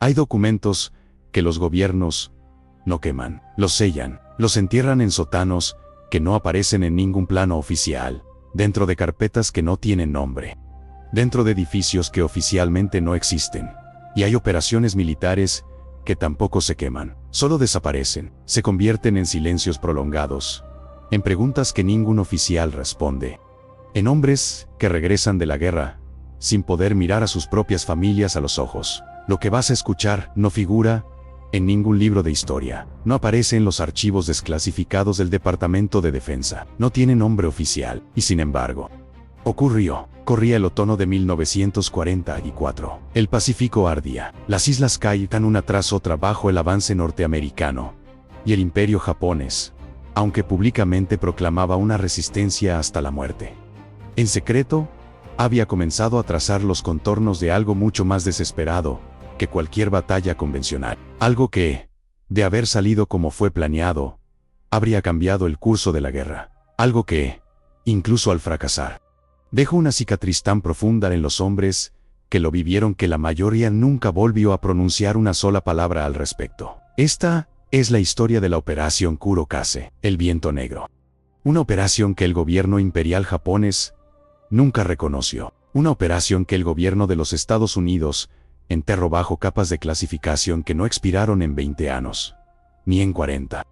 Hay documentos que los gobiernos no queman, los sellan, los entierran en sótanos que no aparecen en ningún plano oficial, dentro de carpetas que no tienen nombre, dentro de edificios que oficialmente no existen. Y hay operaciones militares que tampoco se queman, solo desaparecen, se convierten en silencios prolongados, en preguntas que ningún oficial responde, en hombres que regresan de la guerra sin poder mirar a sus propias familias a los ojos. Lo que vas a escuchar no figura en ningún libro de historia, no aparece en los archivos desclasificados del Departamento de Defensa, no tiene nombre oficial, y sin embargo, ocurrió. Corría el otoño de 1944. El Pacífico ardía. Las islas caían una tras otra bajo el avance norteamericano. Y el imperio japonés, aunque públicamente proclamaba una resistencia hasta la muerte, en secreto, había comenzado a trazar los contornos de algo mucho más desesperado que cualquier batalla convencional. Algo que, de haber salido como fue planeado, habría cambiado el curso de la guerra. Algo que, incluso al fracasar, dejó una cicatriz tan profunda en los hombres que lo vivieron que la mayoría nunca volvió a pronunciar una sola palabra al respecto. Esta es la historia de la Operación Kurokase, el viento negro. Una operación que el gobierno imperial japonés nunca reconoció. Una operación que el gobierno de los Estados Unidos enterró bajo capas de clasificación que no expiraron en 20 años, ni en 40,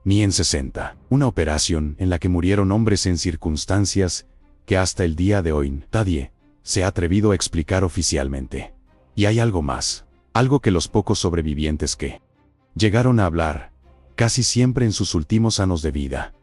ni en 60. Una operación en la que murieron hombres en circunstancias que hasta el día de hoy nadie se ha atrevido a explicar oficialmente. Y hay algo más, algo que los pocos sobrevivientes que llegaron a hablar, casi siempre en sus últimos años de vida,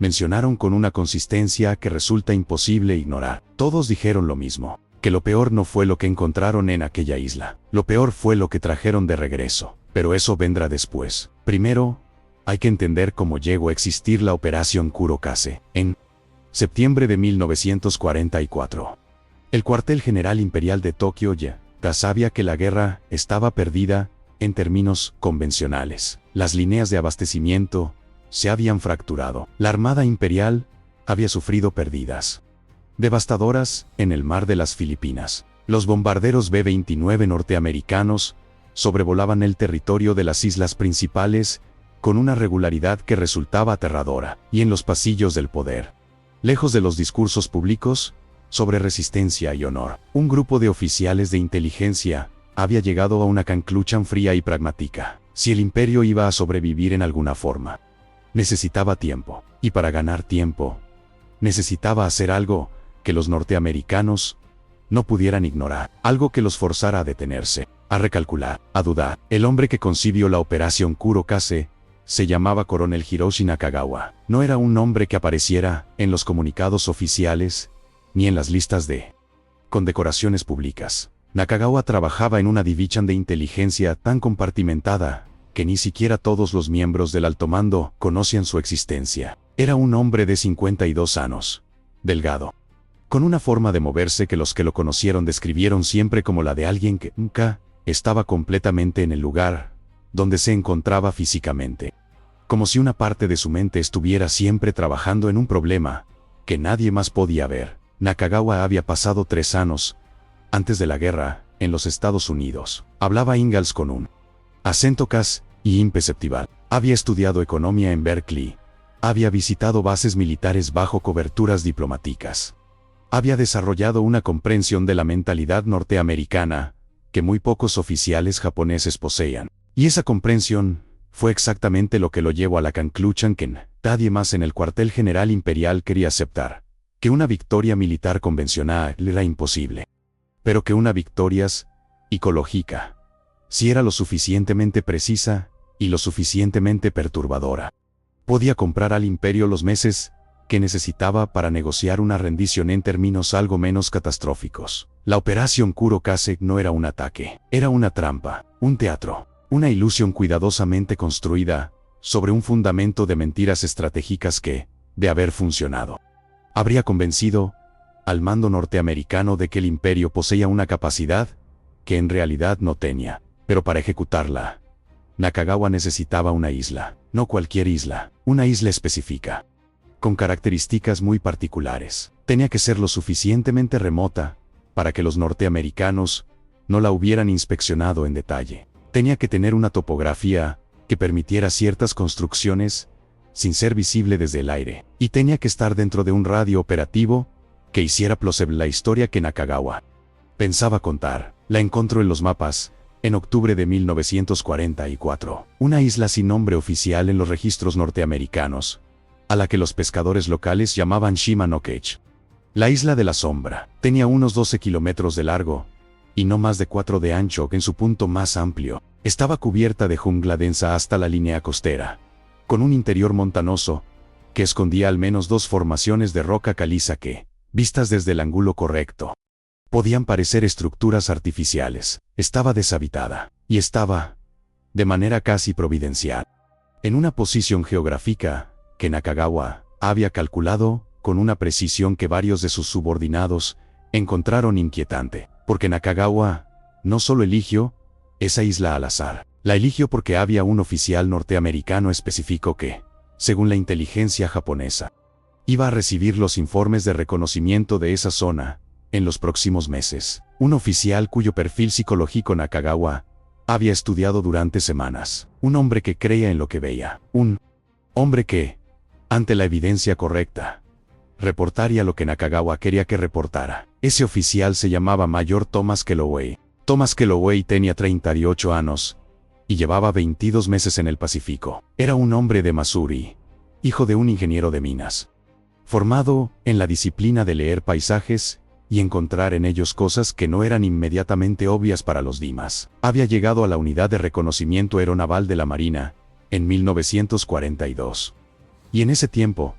mencionaron con una consistencia que resulta imposible ignorar. Todos dijeron lo mismo, que lo peor no fue lo que encontraron en aquella isla, lo peor fue lo que trajeron de regreso, pero eso vendrá después. Primero, hay que entender cómo llegó a existir la Operación Kurokase. En septiembre de 1944, el cuartel general imperial de Tokio ya sabía que la guerra estaba perdida en términos convencionales. Las líneas de abastecimiento se habían fracturado. La Armada Imperial había sufrido pérdidas devastadoras en el mar de las Filipinas. Los bombarderos B-29 norteamericanos sobrevolaban el territorio de las islas principales con una regularidad que resultaba aterradora. Y en los pasillos del poder, lejos de los discursos públicos sobre resistencia y honor, un grupo de oficiales de inteligencia había llegado a una conclusión fría y pragmática. Si el imperio iba a sobrevivir en alguna forma, necesitaba tiempo, y para ganar tiempo, necesitaba hacer algo que los norteamericanos no pudieran ignorar, algo que los forzara a detenerse, a recalcular, a dudar. El hombre que concibió la Operación Kurokase se llamaba Coronel Hiroshi Nakagawa. No era un nombre que apareciera en los comunicados oficiales, ni en las listas de condecoraciones públicas. Nakagawa trabajaba en una división de inteligencia tan compartimentada que ni siquiera todos los miembros del alto mando conocían su existencia. Era un hombre de 52 años, delgado, con una forma de moverse que los que lo conocieron describieron siempre como la de alguien que nunca estaba completamente en el lugar donde se encontraba físicamente, como si una parte de su mente estuviera siempre trabajando en un problema que nadie más podía ver. Nakagawa había pasado 3 años antes de la guerra en los Estados Unidos. Hablaba inglés con un acento casi imperceptible. Había estudiado economía en Berkeley. Había visitado bases militares bajo coberturas diplomáticas. Había desarrollado una comprensión de la mentalidad norteamericana que muy pocos oficiales japoneses poseían. Y esa comprensión fue exactamente lo que lo llevó a la conclusión que nadie más en el cuartel general imperial quería aceptar, que una victoria militar convencional era imposible, pero que una victoria psicológica si era lo suficientemente precisa y lo suficientemente perturbadora, podía comprar al imperio los meses que necesitaba para negociar una rendición en términos algo menos catastróficos. La Operación Kurokase no era un ataque, era una trampa, un teatro, una ilusión cuidadosamente construida sobre un fundamento de mentiras estratégicas que, de haber funcionado, habría convencido al mando norteamericano de que el imperio poseía una capacidad que en realidad no tenía. Pero para ejecutarla, Nakagawa necesitaba una isla, no cualquier isla, una isla específica, con características muy particulares. Tenía que ser lo suficientemente remota para que los norteamericanos no la hubieran inspeccionado en detalle. Tenía que tener una topografía que permitiera ciertas construcciones sin ser visible desde el aire, y tenía que estar dentro de un radio operativo que hiciera plausible la historia que Nakagawa pensaba contar. La encontró en los mapas en octubre de 1944, una isla sin nombre oficial en los registros norteamericanos, a la que los pescadores locales llamaban Shima no Kage. La isla de la sombra tenía unos 12 kilómetros de largo y no más de 4 de ancho. En su punto más amplio estaba cubierta de jungla densa hasta la línea costera, con un interior montanoso que escondía al menos 2 formaciones de roca caliza que, vistas desde el ángulo correcto, podían parecer estructuras artificiales. Estaba deshabitada, y estaba, de manera casi providencial, en una posición geográfica que Nakagawa había calculado con una precisión que varios de sus subordinados encontraron inquietante, porque Nakagawa no solo eligió esa isla al azar, la eligió porque había un oficial norteamericano específico que, según la inteligencia japonesa, iba a recibir los informes de reconocimiento de esa zona en los próximos meses. Un oficial cuyo perfil psicológico Nakagawa había estudiado durante semanas. Un hombre que creía en lo que veía. Un hombre que, ante la evidencia correcta, reportaría lo que Nakagawa quería que reportara. Ese oficial se llamaba Mayor Thomas Kelloway. Thomas Kelloway tenía 38 años y llevaba 22 meses en el Pacífico. Era un hombre de Missouri, hijo de un ingeniero de minas, formado en la disciplina de leer paisajes y encontrar en ellos cosas que no eran inmediatamente obvias para los demás. Había llegado a la Unidad de Reconocimiento Aeronaval de la Marina en 1942. Y en ese tiempo,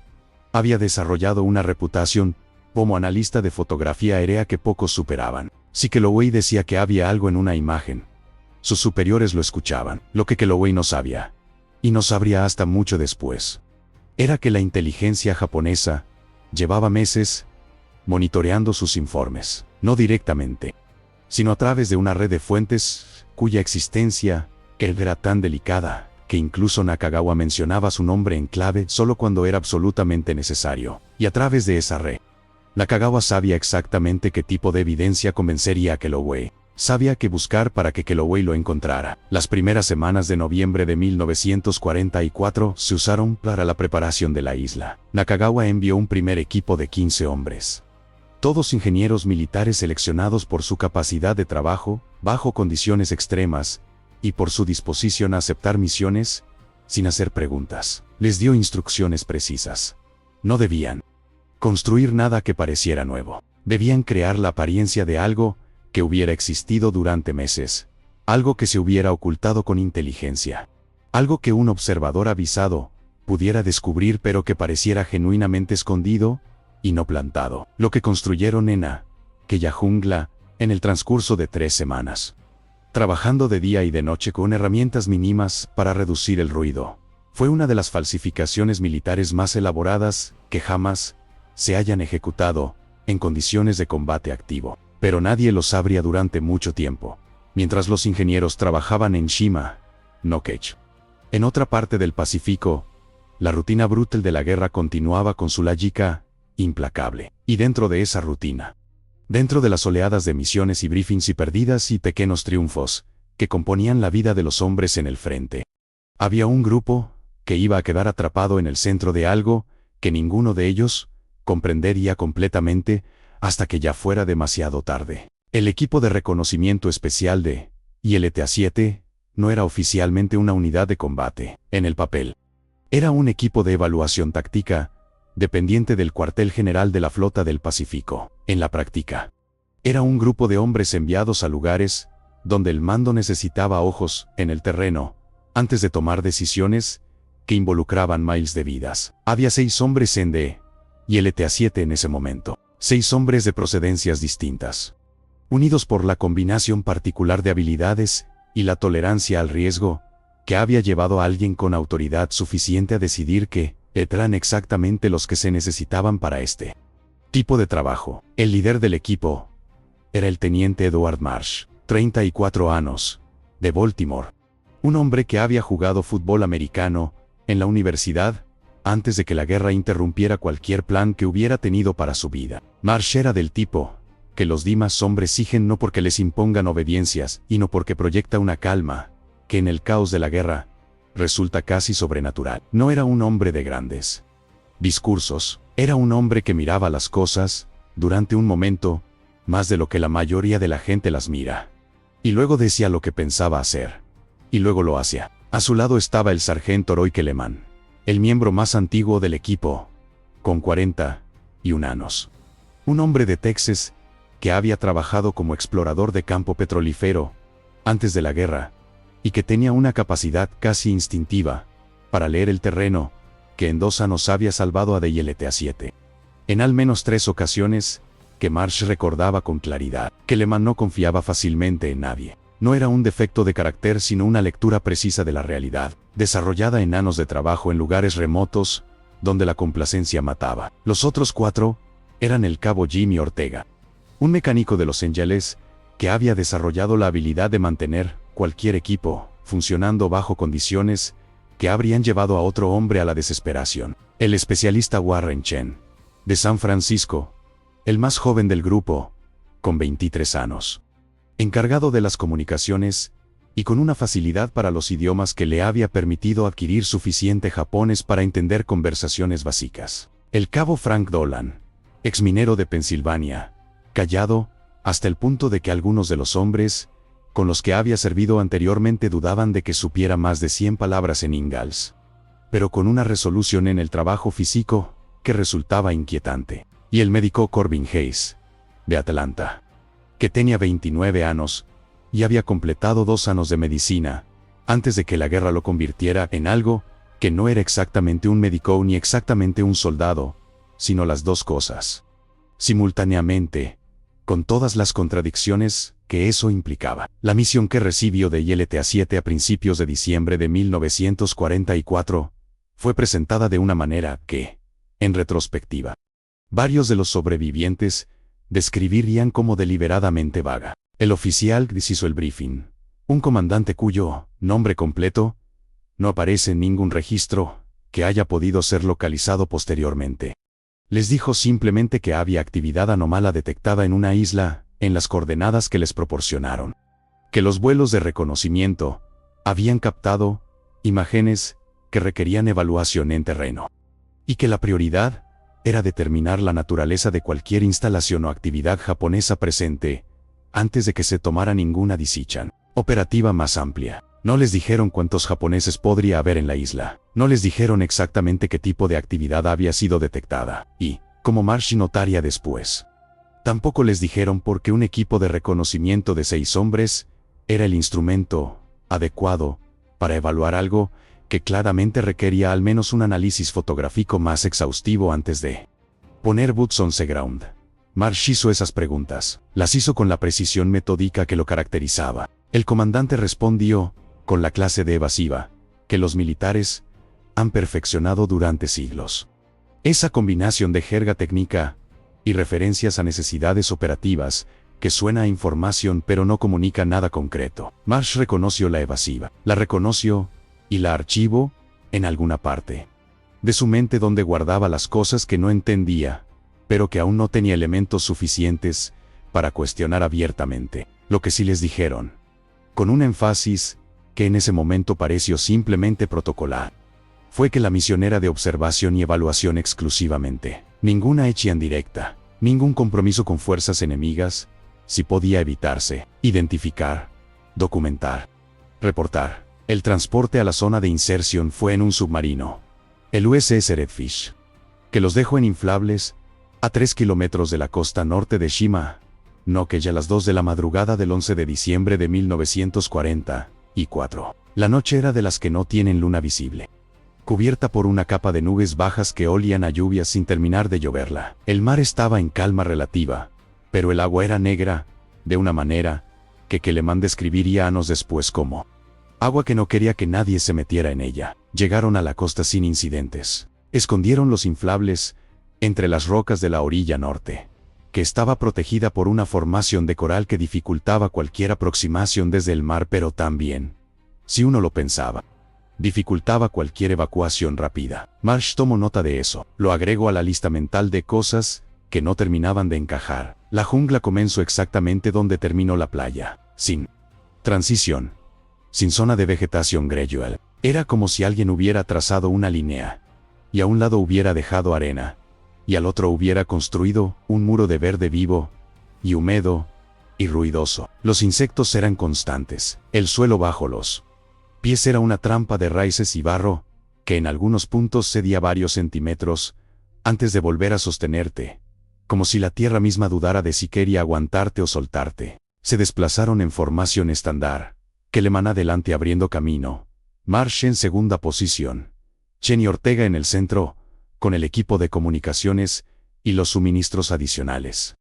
había desarrollado una reputación como analista de fotografía aérea que pocos superaban. Si Kelloway decía que había algo en una imagen, sus superiores lo escuchaban. Lo que Kelloway no sabía, y no sabría hasta mucho después, era que la inteligencia japonesa llevaba meses monitoreando sus informes, no directamente, sino a través de una red de fuentes cuya existencia era tan delicada que incluso Nakagawa mencionaba su nombre en clave solo cuando era absolutamente necesario. Y a través de esa red, Nakagawa sabía exactamente qué tipo de evidencia convencería a Kelloway. Sabía qué buscar para que Kelloway lo encontrara. Las primeras semanas de noviembre de 1944 se usaron para la preparación de la isla. Nakagawa envió un primer equipo de 15 hombres, todos ingenieros militares seleccionados por su capacidad de trabajo bajo condiciones extremas y por su disposición a aceptar misiones sin hacer preguntas. Les dio instrucciones precisas. No debían construir nada que pareciera nuevo. Debían crear la apariencia de algo que hubiera existido durante meses, algo que se hubiera ocultado con inteligencia, algo que un observador avisado pudiera descubrir pero que pareciera genuinamente escondido y no plantado. Lo que construyeron en aquella jungla en el transcurso de 3 semanas, trabajando de día y de noche con herramientas mínimas para reducir el ruido, fue una de las falsificaciones militares más elaboradas que jamás se hayan ejecutado en condiciones de combate activo. Pero nadie lo sabría durante mucho tiempo, mientras los ingenieros trabajaban en Shima no Kage. En otra parte del Pacífico, la rutina brutal de la guerra continuaba con su lógica implacable. Y dentro de esa rutina, dentro de las oleadas de misiones y briefings y perdidas y pequeños triunfos que componían la vida de los hombres en el frente, había un grupo que iba a quedar atrapado en el centro de algo que ninguno de ellos comprendería completamente hasta que ya fuera demasiado tarde. El equipo de reconocimiento especial de ILTA-7 no era oficialmente una unidad de combate. En el papel, era un equipo de evaluación táctica dependiente del cuartel general de la Flota del Pacífico. En la práctica, era un grupo de hombres enviados a lugares donde el mando necesitaba ojos en el terreno antes de tomar decisiones que involucraban miles de vidas. Había 6 hombres en ILTA-7 en ese momento. 6 hombres de procedencias distintas, unidos por la combinación particular de habilidades y la tolerancia al riesgo que había llevado a alguien con autoridad suficiente a decidir que eran exactamente los que se necesitaban para este tipo de trabajo. El líder del equipo era el teniente Edward Marsh, 34 años, de Baltimore, un hombre que había jugado fútbol americano en la universidad antes de que la guerra interrumpiera cualquier plan que hubiera tenido para su vida. Marsh era del tipo que los demás hombres siguen no porque les impongan obediencias, y no porque proyecta una calma que en el caos de la guerra resulta casi sobrenatural. No era un hombre de grandes discursos, era un hombre que miraba las cosas, durante un momento, más de lo que la mayoría de la gente las mira. Y luego decía lo que pensaba hacer. Y luego lo hacía. A su lado estaba el sargento Roy Kellerman, el miembro más antiguo del equipo, con 41 años. Un hombre de Texas que había trabajado como explorador de campo petrolífero antes de la guerra y que tenía una capacidad casi instintiva para leer el terreno que en 2 años había salvado a DLTA-7. En al menos 3 ocasiones, que Marsh recordaba con claridad, Kellerman no confiaba fácilmente en nadie. No era un defecto de carácter sino una lectura precisa de la realidad, desarrollada en años de trabajo en lugares remotos, donde la complacencia mataba. Los otros 4 eran el cabo Jimmy Ortega, un mecánico de Los Ángeles, que había desarrollado la habilidad de mantener cualquier equipo funcionando bajo condiciones que habrían llevado a otro hombre a la desesperación. El especialista Warren Chen, de San Francisco, el más joven del grupo, con 23 años. Encargado de las comunicaciones, y con una facilidad para los idiomas que le había permitido adquirir suficiente japonés para entender conversaciones básicas. El cabo Frank Dolan, exminero de Pensilvania, callado, hasta el punto de que algunos de los hombres con los que había servido anteriormente dudaban de que supiera más de 100 palabras en inglés, pero con una resolución en el trabajo físico que resultaba inquietante. Y el médico Corbin Hayes, de Atlanta, que tenía 29 años y había completado 2 años de medicina antes de que la guerra lo convirtiera en algo que no era exactamente un médico ni exactamente un soldado, sino las dos cosas, simultáneamente, con todas las contradicciones que eso implicaba. La misión que recibió de DLTA-7 a principios de diciembre de 1944 fue presentada de una manera que, en retrospectiva, varios de los sobrevivientes describirían como deliberadamente vaga. El oficial hizo el briefing, un comandante cuyo nombre completo no aparece en ningún registro que haya podido ser localizado posteriormente. Les dijo simplemente que había actividad anómala detectada en una isla, en las coordenadas que les proporcionaron. Que los vuelos de reconocimiento habían captado imágenes que requerían evaluación en terreno. Y que la prioridad era determinar la naturaleza de cualquier instalación o actividad japonesa presente, antes de que se tomara ninguna decisión operativa más amplia. No les dijeron cuántos japoneses podría haber en la isla. No les dijeron exactamente qué tipo de actividad había sido detectada. Y, como Marsh notaría después, tampoco les dijeron por qué un equipo de reconocimiento de 6 hombres era el instrumento adecuado para evaluar algo que claramente requería al menos un análisis fotográfico más exhaustivo antes de poner boots on the ground. Marsh hizo esas preguntas. Las hizo con la precisión metódica que lo caracterizaba. El comandante respondió, con la clase de evasiva que los militares han perfeccionado durante siglos. Esa combinación de jerga técnica y referencias a necesidades operativas que suena a información pero no comunica nada concreto. Marsh reconoció la evasiva, la reconoció y la archivó en alguna parte de su mente donde guardaba las cosas que no entendía, pero que aún no tenía elementos suficientes para cuestionar abiertamente. Lo que sí les dijeron, con un énfasis que en ese momento pareció simplemente protocolar, fue que la misión era de observación y evaluación exclusivamente. Ninguna acción directa, ningún compromiso con fuerzas enemigas, si podía evitarse. Identificar, documentar, reportar. El transporte a la zona de inserción fue en un submarino, el USS Redfish, que los dejó en inflables a 3 kilómetros de la costa norte de Shima, no que ya a las 2 de la madrugada del 11 de diciembre de 1944. La noche era de las que no tienen luna visible, cubierta por una capa de nubes bajas que olían a lluvias sin terminar de lloverla. El mar estaba en calma relativa, pero el agua era negra, de una manera que Kellerman describiría años después como agua que no quería que nadie se metiera en ella. Llegaron a la costa sin incidentes. Escondieron los inflables entre las rocas de la orilla norte, que estaba protegida por una formación de coral que dificultaba cualquier aproximación desde el mar, pero también, si uno lo pensaba, dificultaba cualquier evacuación rápida. Marsh tomó nota de eso. Lo agregó a la lista mental de cosas que no terminaban de encajar. La jungla comenzó exactamente donde terminó la playa, sin transición. sin zona de vegetación gradual. Era como si alguien hubiera trazado una línea, y a un lado hubiera dejado arena, y al otro hubiera construido un muro de verde vivo, y húmedo, y ruidoso. Los insectos eran constantes. El suelo bajo los pies era una trampa de raíces y barro, que en algunos puntos cedía varios centímetros, antes de volver a sostenerte, como si la tierra misma dudara de si quería aguantarte o soltarte. Se desplazaron en formación estándar, Keleman adelante abriendo camino, Marsh en segunda posición, Chen y Ortega en el centro, con el equipo de comunicaciones y los suministros adicionales.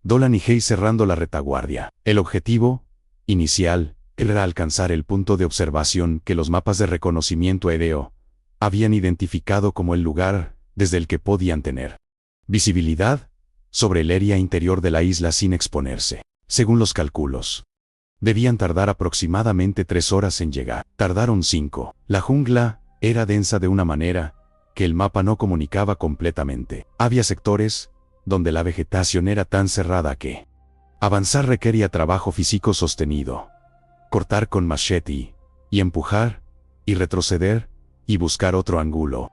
Dolan y Hayes cerrando la retaguardia. El objetivo inicial era alcanzar el punto de observación que los mapas de reconocimiento aéreo habían identificado como el lugar desde el que podían tener visibilidad sobre el área interior de la isla sin exponerse. Según los cálculos, debían tardar aproximadamente 3 horas en llegar. Tardaron 5. La jungla era densa de una manera que el mapa no comunicaba completamente. Había sectores donde la vegetación era tan cerrada que avanzar requería trabajo físico sostenido. Cortar con machete, y empujar, y retroceder, y buscar otro ángulo.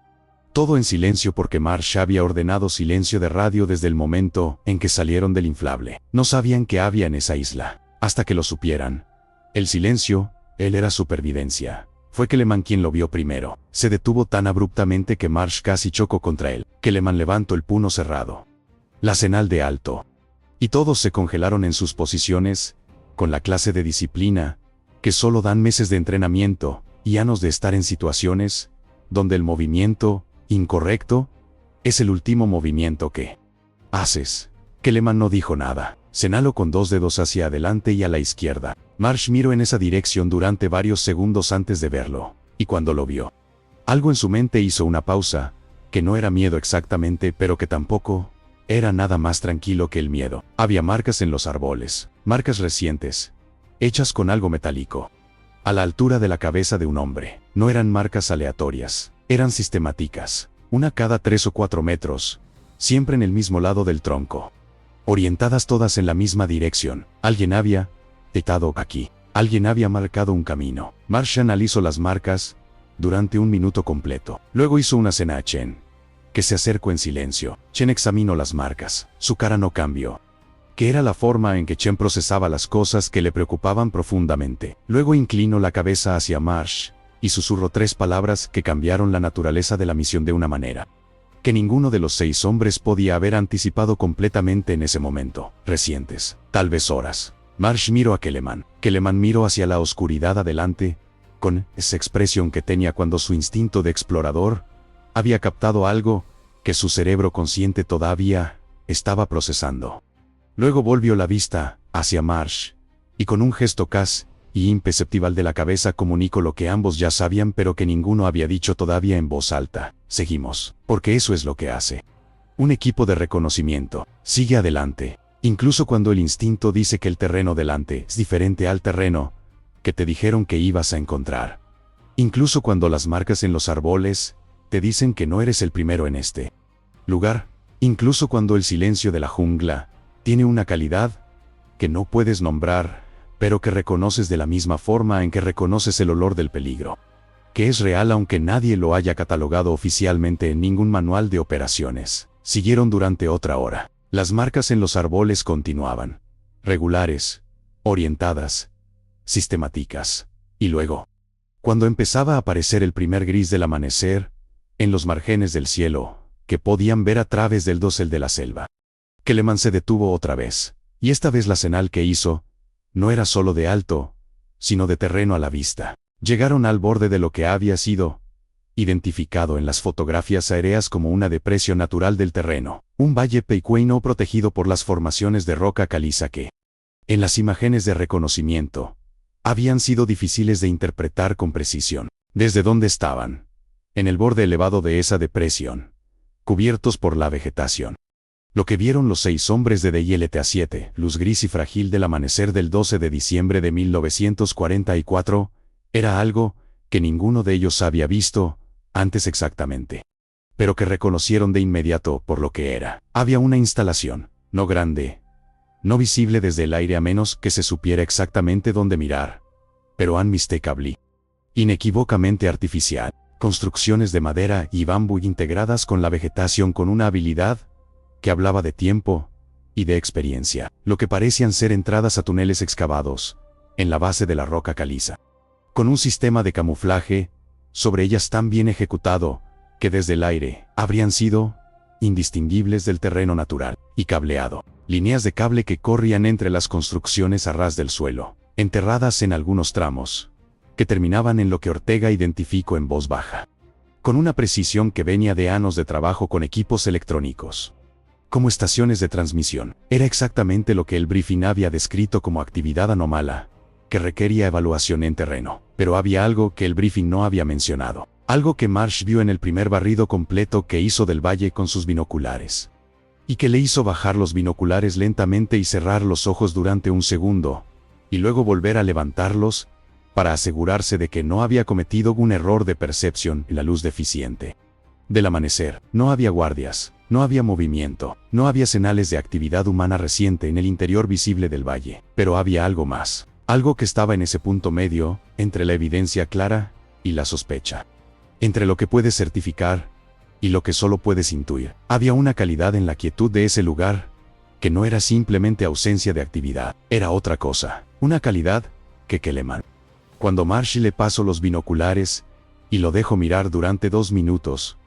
Todo en silencio porque Marsh había ordenado silencio de radio desde el momento en que salieron del inflable. No sabían qué había en esa isla, hasta que lo supieran. El silencio, él era supervivencia. Fue Keleman quien lo vio primero. Se detuvo tan abruptamente que Marsh casi chocó contra él. Keleman levantó el puño cerrado. La señal de alto. Y todos se congelaron en sus posiciones, con la clase de disciplina que solo dan meses de entrenamiento y años de estar en situaciones donde el movimiento incorrecto es el último movimiento que haces. Keleman no dijo nada. Señaló con 2 dedos hacia adelante y a la izquierda. Marsh miró en esa dirección durante varios segundos antes de verlo, y cuando lo vio, algo en su mente hizo una pausa, que no era miedo exactamente, pero que tampoco era nada más tranquilo que el miedo. Había marcas en los árboles, marcas recientes, hechas con algo metálico, a la altura de la cabeza de un hombre. No eran marcas aleatorias, eran sistemáticas, una cada 3 o 4 metros, siempre en el mismo lado del tronco, orientadas todas en la misma dirección. Alguien había estado aquí, alguien había marcado un camino. Marsh analizó las marcas durante 1 minuto completo. Luego hizo una señal a Chen, que se acercó en silencio. Chen examinó las marcas. Su cara no cambió, que era la forma en que Chen procesaba las cosas que le preocupaban profundamente. Luego inclinó la cabeza hacia Marsh y susurró 3 palabras que cambiaron la naturaleza de la misión de una manera que ninguno de los 6 hombres podía haber anticipado completamente en ese momento. Recientes, tal vez horas. Marsh miró a Keleman. Keleman miró hacia la oscuridad adelante, con esa expresión que tenía cuando su instinto de explorador había captado algo que su cerebro consciente todavía estaba procesando. Luego volvió la vista hacia Marsh, y con un gesto casi imperceptible de la cabeza comunicó lo que ambos ya sabían pero que ninguno había dicho todavía en voz alta. Seguimos, porque eso es lo que hace un equipo de reconocimiento. Sigue adelante, incluso cuando el instinto dice que el terreno delante es diferente al terreno que te dijeron que ibas a encontrar. Incluso cuando las marcas en los árboles te dicen que no eres el primero en este lugar. Incluso cuando el silencio de la jungla tiene una calidad que no puedes nombrar, pero que reconoces de la misma forma en que reconoces el olor del peligro, que es real aunque nadie lo haya catalogado oficialmente en ningún manual de operaciones. Siguieron durante otra hora. Las marcas en los árboles continuaban, regulares, orientadas, sistemáticas. Y luego, cuando empezaba a aparecer el primer gris del amanecer, en los márgenes del cielo, que podían ver a través del dosel de la selva, Keleman se detuvo otra vez, y esta vez la señal que hizo no era solo de alto, sino de terreno a la vista. Llegaron al borde de lo que había sido identificado en las fotografías aéreas como una depresión natural del terreno, un valle pequeño protegido por las formaciones de roca caliza que, en las imágenes de reconocimiento, habían sido difíciles de interpretar con precisión. Desde donde estaban, en el borde elevado de esa depresión, cubiertos por la vegetación. Lo que vieron los 6 hombres de DLTA-7, luz gris y frágil del amanecer del 12 de diciembre de 1944, era algo que ninguno de ellos había visto antes exactamente, pero que reconocieron de inmediato por lo que era. Había una instalación, no grande, no visible desde el aire a menos que se supiera exactamente dónde mirar, pero unmistakably, inequívocamente artificial. Construcciones de madera y bambú integradas con la vegetación con una habilidad que hablaba de tiempo y de experiencia, lo que parecían ser entradas a túneles excavados en la base de la roca caliza, con un sistema de camuflaje sobre ellas tan bien ejecutado que desde el aire habrían sido indistinguibles del terreno natural, y cableado, líneas de cable que corrían entre las construcciones a ras del suelo, enterradas en algunos tramos, que terminaban en lo que Ortega identificó en voz baja, con una precisión que venía de años de trabajo con equipos electrónicos, como estaciones de transmisión. Era exactamente lo que el briefing había descrito como actividad anómala, que requería evaluación en terreno. Pero había algo que el briefing no había mencionado, algo que Marsh vio en el primer barrido completo que hizo del valle con sus binoculares, y que le hizo bajar los binoculares lentamente y cerrar los ojos durante un segundo, y luego volver a levantarlos, para asegurarse de que no había cometido un error de percepción en la luz deficiente del amanecer. No había guardias, no había movimiento, no había señales de actividad humana reciente en el interior visible del valle, pero había algo más, algo que estaba en ese punto medio, entre la evidencia clara y la sospecha, entre lo que puedes certificar y lo que solo puedes intuir. Había una calidad en la quietud de ese lugar, que no era simplemente ausencia de actividad, era otra cosa, una calidad que Keleman. Cuando Marsh le pasó los binoculares y lo dejó mirar durante 2 minutos,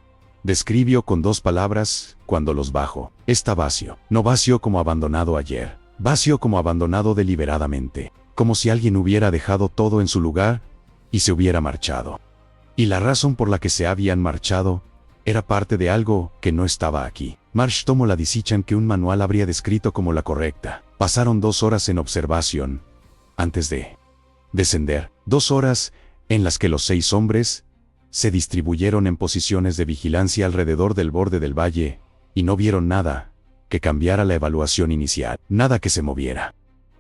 describió con 2 palabras: cuando los bajó, está vacío. No vacío como abandonado ayer, vacío como abandonado deliberadamente, como si alguien hubiera dejado todo en su lugar y se hubiera marchado. Y la razón por la que se habían marchado era parte de algo que no estaba aquí. Marsh tomó la decisión que un manual habría descrito como la correcta. Pasaron 2 horas en observación antes de descender, 2 horas en las que los 6 hombres se distribuyeron en posiciones de vigilancia alrededor del borde del valle, y no vieron nada que cambiara la evaluación inicial, nada que se moviera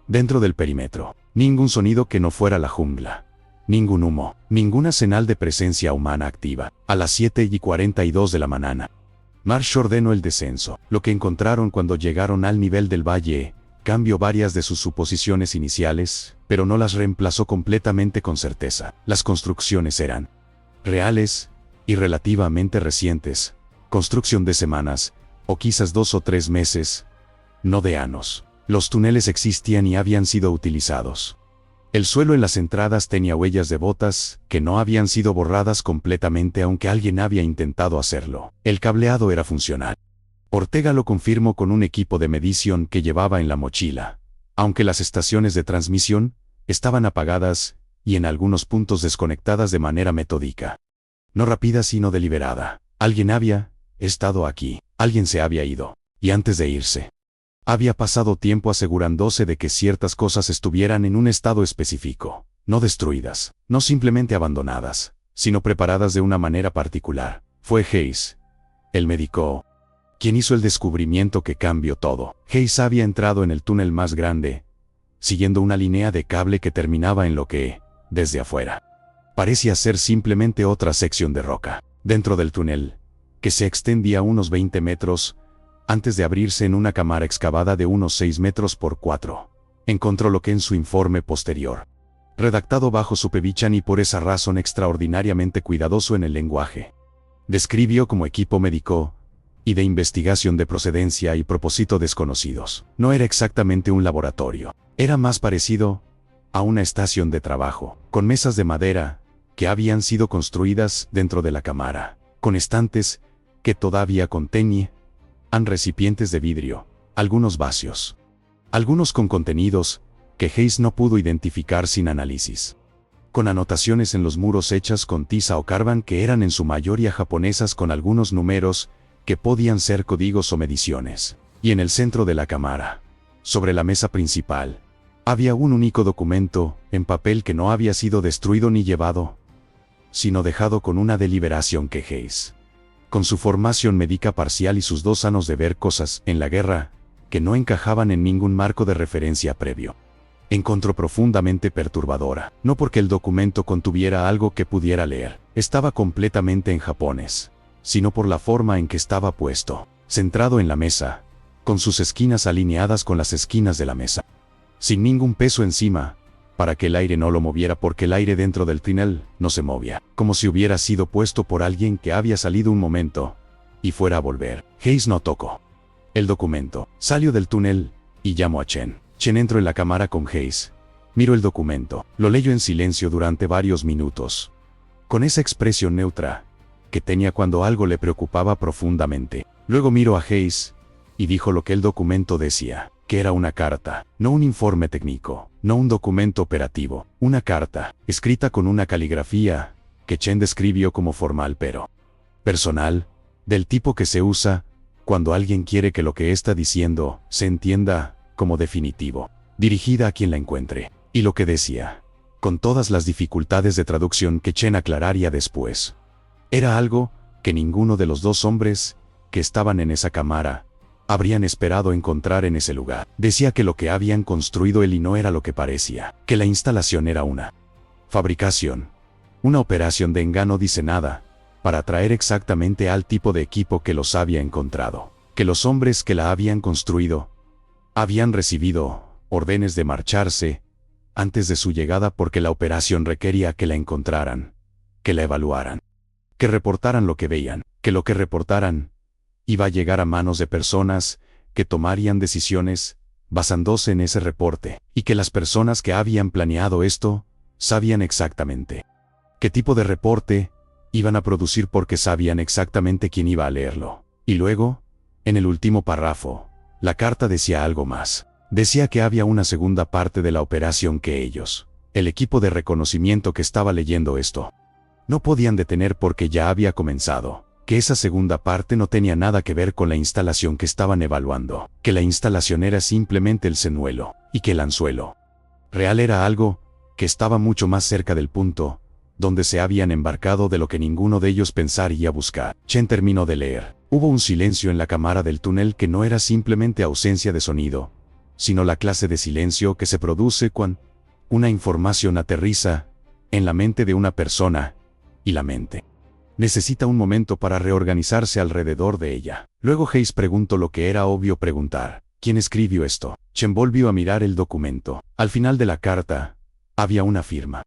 dentro del perímetro, ningún sonido que no fuera la jungla, ningún humo, ninguna señal de presencia humana activa. A las 7:42 de la mañana, Marsh ordenó el descenso. Lo que encontraron cuando llegaron al nivel del valle cambió varias de sus suposiciones iniciales, pero no las reemplazó completamente con certeza. Las construcciones eran reales y relativamente recientes, construcción de semanas, o quizás 2 o 3 meses, no de años. Los túneles existían y habían sido utilizados. El suelo en las entradas tenía huellas de botas que no habían sido borradas completamente, aunque alguien había intentado hacerlo. El cableado era funcional. Ortega lo confirmó con un equipo de medición que llevaba en la mochila, aunque las estaciones de transmisión estaban apagadas y en algunos puntos desconectadas de manera metódica. No rápida sino deliberada. Alguien había estado aquí, alguien se había ido, y antes de irse, había pasado tiempo asegurándose de que ciertas cosas estuvieran en un estado específico, no destruidas, no simplemente abandonadas, sino preparadas de una manera particular. Fue Hayes, el médico, quien hizo el descubrimiento que cambió todo. Hayes había entrado en el túnel más grande, siguiendo una línea de cable que terminaba en lo que, desde afuera, parecía ser simplemente otra sección de roca. Dentro del túnel, que se extendía unos 20 metros, antes de abrirse en una cámara excavada de unos 6 metros por 4, encontró lo que en su informe posterior, redactado bajo supervisión y por esa razón extraordinariamente cuidadoso en el lenguaje, describió como equipo médico y de investigación de procedencia y propósito desconocidos. No era exactamente un laboratorio, era más parecido a una estación de trabajo, con mesas de madera que habían sido construidas dentro de la cámara, con estantes que todavía contenían recipientes de vidrio, algunos vacíos, algunos con contenidos que Hayes no pudo identificar sin análisis, con anotaciones en los muros hechas con tiza o carbón que eran en su mayoría japonesas con algunos números que podían ser códigos o mediciones. Y en el centro de la cámara, sobre la mesa principal, había un único documento, en papel que no había sido destruido ni llevado, sino dejado con una deliberación que Hayes, con su formación médica parcial y sus 2 años de ver cosas en la guerra, que no encajaban en ningún marco de referencia previo, encontró profundamente perturbadora. No porque el documento contuviera algo que pudiera leer, estaba completamente en japonés, sino por la forma en que estaba puesto, centrado en la mesa, con sus esquinas alineadas con las esquinas de la mesa, sin ningún peso encima, para que el aire no lo moviera porque el aire dentro del túnel no se movía, como si hubiera sido puesto por alguien que había salido un momento y fuera a volver. Hayes no tocó el documento. Salió del túnel y llamó a Chen. Chen entró en la cámara con Hayes. Miró el documento. Lo leyó en silencio durante varios minutos, con esa expresión neutra que tenía cuando algo le preocupaba profundamente. Luego miró a Hayes y dijo lo que el documento decía, que era una carta, no un informe técnico, no un documento operativo, una carta, escrita con una caligrafía que Chen describió como formal pero personal, del tipo que se usa cuando alguien quiere que lo que está diciendo se entienda como definitivo, dirigida a quien la encuentre. Y lo que decía, con todas las dificultades de traducción que Chen aclararía después, era algo que ninguno de los dos hombres que estaban en esa cámara habrían esperado encontrar en ese lugar. Decía que lo que habían construido él y no era lo que parecía, que la instalación era una fabricación, una operación de engaño diseñada para atraer exactamente al tipo de equipo que los había encontrado, que los hombres que la habían construido habían recibido órdenes de marcharse antes de su llegada porque la operación requería que la encontraran, que la evaluaran, que reportaran lo que veían, que lo que reportaran iba a llegar a manos de personas que tomarían decisiones basándose en ese reporte, y que las personas que habían planeado esto sabían exactamente qué tipo de reporte iban a producir porque sabían exactamente quién iba a leerlo. Y luego, en el último párrafo, la carta decía algo más. Decía que había una segunda parte de la operación que ellos, el equipo de reconocimiento que estaba leyendo esto, no podían detener porque ya había comenzado, que esa segunda parte no tenía nada que ver con la instalación que estaban evaluando, que la instalación era simplemente el señuelo, y que el anzuelo real era algo que estaba mucho más cerca del punto donde se habían embarcado de lo que ninguno de ellos pensaría buscar. Chen terminó de leer. Hubo un silencio en la cámara del túnel que no era simplemente ausencia de sonido, sino la clase de silencio que se produce cuando una información aterriza en la mente de una persona, y la mente necesita un momento para reorganizarse alrededor de ella. Luego Hayes preguntó lo que era obvio preguntar. ¿Quién escribió esto? Chen volvió a mirar el documento. Al final de la carta había una firma.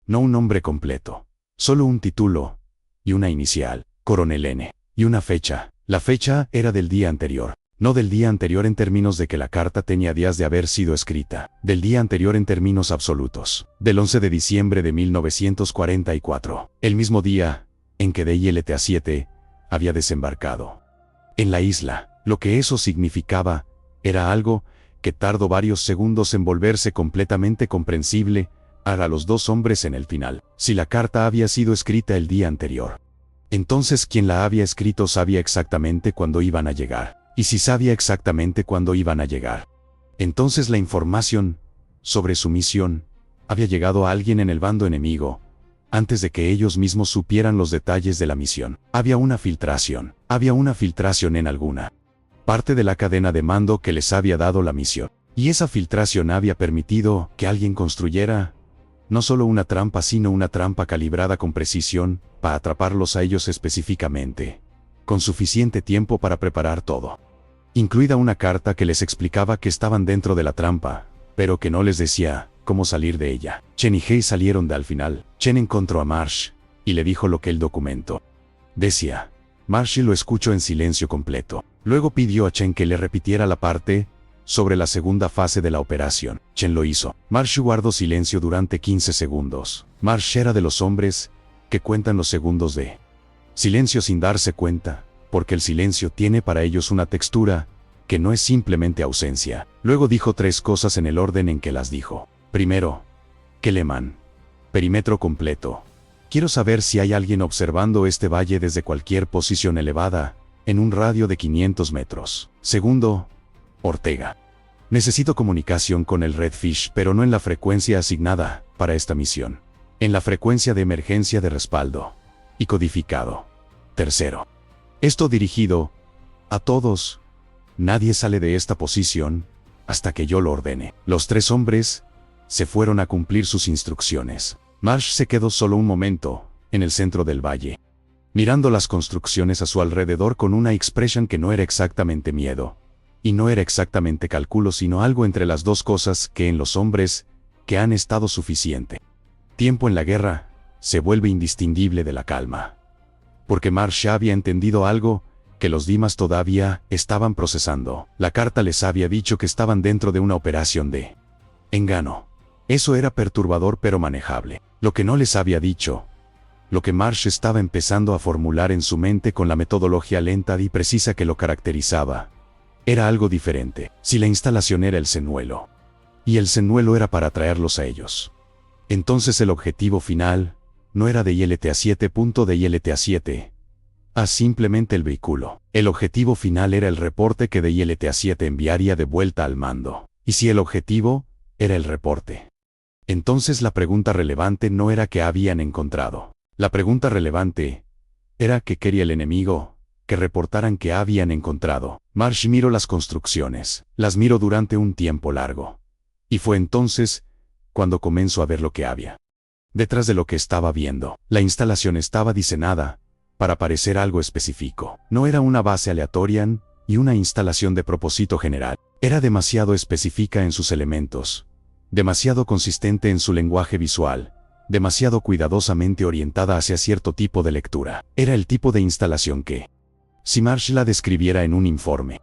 No un nombre completo, solo un título y una inicial, Coronel N, y una fecha. La fecha era del día anterior. No del día anterior en términos de que la carta tenía días de haber sido escrita, del día anterior en términos absolutos, del 11 de diciembre de 1944, el mismo día en que DILTA-7 había desembarcado en la isla. Lo que eso significaba era algo que tardó varios segundos en volverse completamente comprensible para los dos hombres en el final. Si la carta había sido escrita el día anterior, entonces quien la había escrito sabía exactamente cuándo iban a llegar. Y si sabía exactamente cuándo iban a llegar, entonces la información sobre su misión había llegado a alguien en el bando enemigo, antes de que ellos mismos supieran los detalles de la misión. Había una filtración en alguna parte de la cadena de mando que les había dado la misión. Y esa filtración había permitido que alguien construyera no solo una trampa, sino una trampa calibrada con precisión para atraparlos a ellos específicamente, con suficiente tiempo para preparar todo, incluida una carta que les explicaba que estaban dentro de la trampa, pero que no les decía cómo salir de ella. Chen y Hayes salieron de al final. Chen encontró a Marsh y le dijo lo que el documento decía. Marsh lo escuchó en silencio completo. Luego pidió a Chen que le repitiera la parte sobre la segunda fase de la operación. Chen lo hizo. Marsh guardó silencio durante 15 segundos. Marsh era de los hombres que cuentan los segundos de silencio sin darse cuenta, porque el silencio tiene para ellos una textura que no es simplemente ausencia. Luego dijo 3 cosas en el orden en que las dijo. Primero, Keleman. Perímetro completo. Quiero saber si hay alguien observando este valle desde cualquier posición elevada, en un radio de 500 metros. Segundo, Ortega. Necesito comunicación con el Redfish, pero no en la frecuencia asignada para esta misión. En la frecuencia de emergencia de respaldo. Y codificado. Tercero, esto dirigido a todos. Nadie sale de esta posición hasta que yo lo ordene. Los 3 hombres se fueron a cumplir sus instrucciones. Marsh se quedó solo un momento en el centro del valle, mirando las construcciones a su alrededor con una expresión que no era exactamente miedo, y no era exactamente cálculo, sino algo entre las dos cosas que en los hombres que han estado suficiente tiempo en la guerra, se vuelve indistinguible de la calma. Porque Marsh había entendido algo que los Dimas todavía estaban procesando. La carta les había dicho que estaban dentro de una operación de engaño. Eso era perturbador pero manejable. Lo que no les había dicho, lo que Marsh estaba empezando a formular en su mente con la metodología lenta y precisa que lo caracterizaba, era algo diferente. Si la instalación era el señuelo, y el señuelo era para atraerlos a ellos, entonces el objetivo final no era de ILTA-7. De ILTA-7 a simplemente el vehículo. El objetivo final era el reporte que de ILTA-7 enviaría de vuelta al mando. Y si el objetivo era el reporte, entonces la pregunta relevante no era qué habían encontrado. La pregunta relevante era qué quería el enemigo que reportaran que habían encontrado. Marsh miró las construcciones. Las miró durante un tiempo largo. Y fue entonces cuando comenzó a ver lo que había detrás de lo que estaba viendo. La instalación estaba diseñada para parecer algo específico. No era una base aleatoria y una instalación de propósito general. Era demasiado específica en sus elementos, demasiado consistente en su lenguaje visual, demasiado cuidadosamente orientada hacia cierto tipo de lectura. Era el tipo de instalación que, si Marsh la describiera en un informe,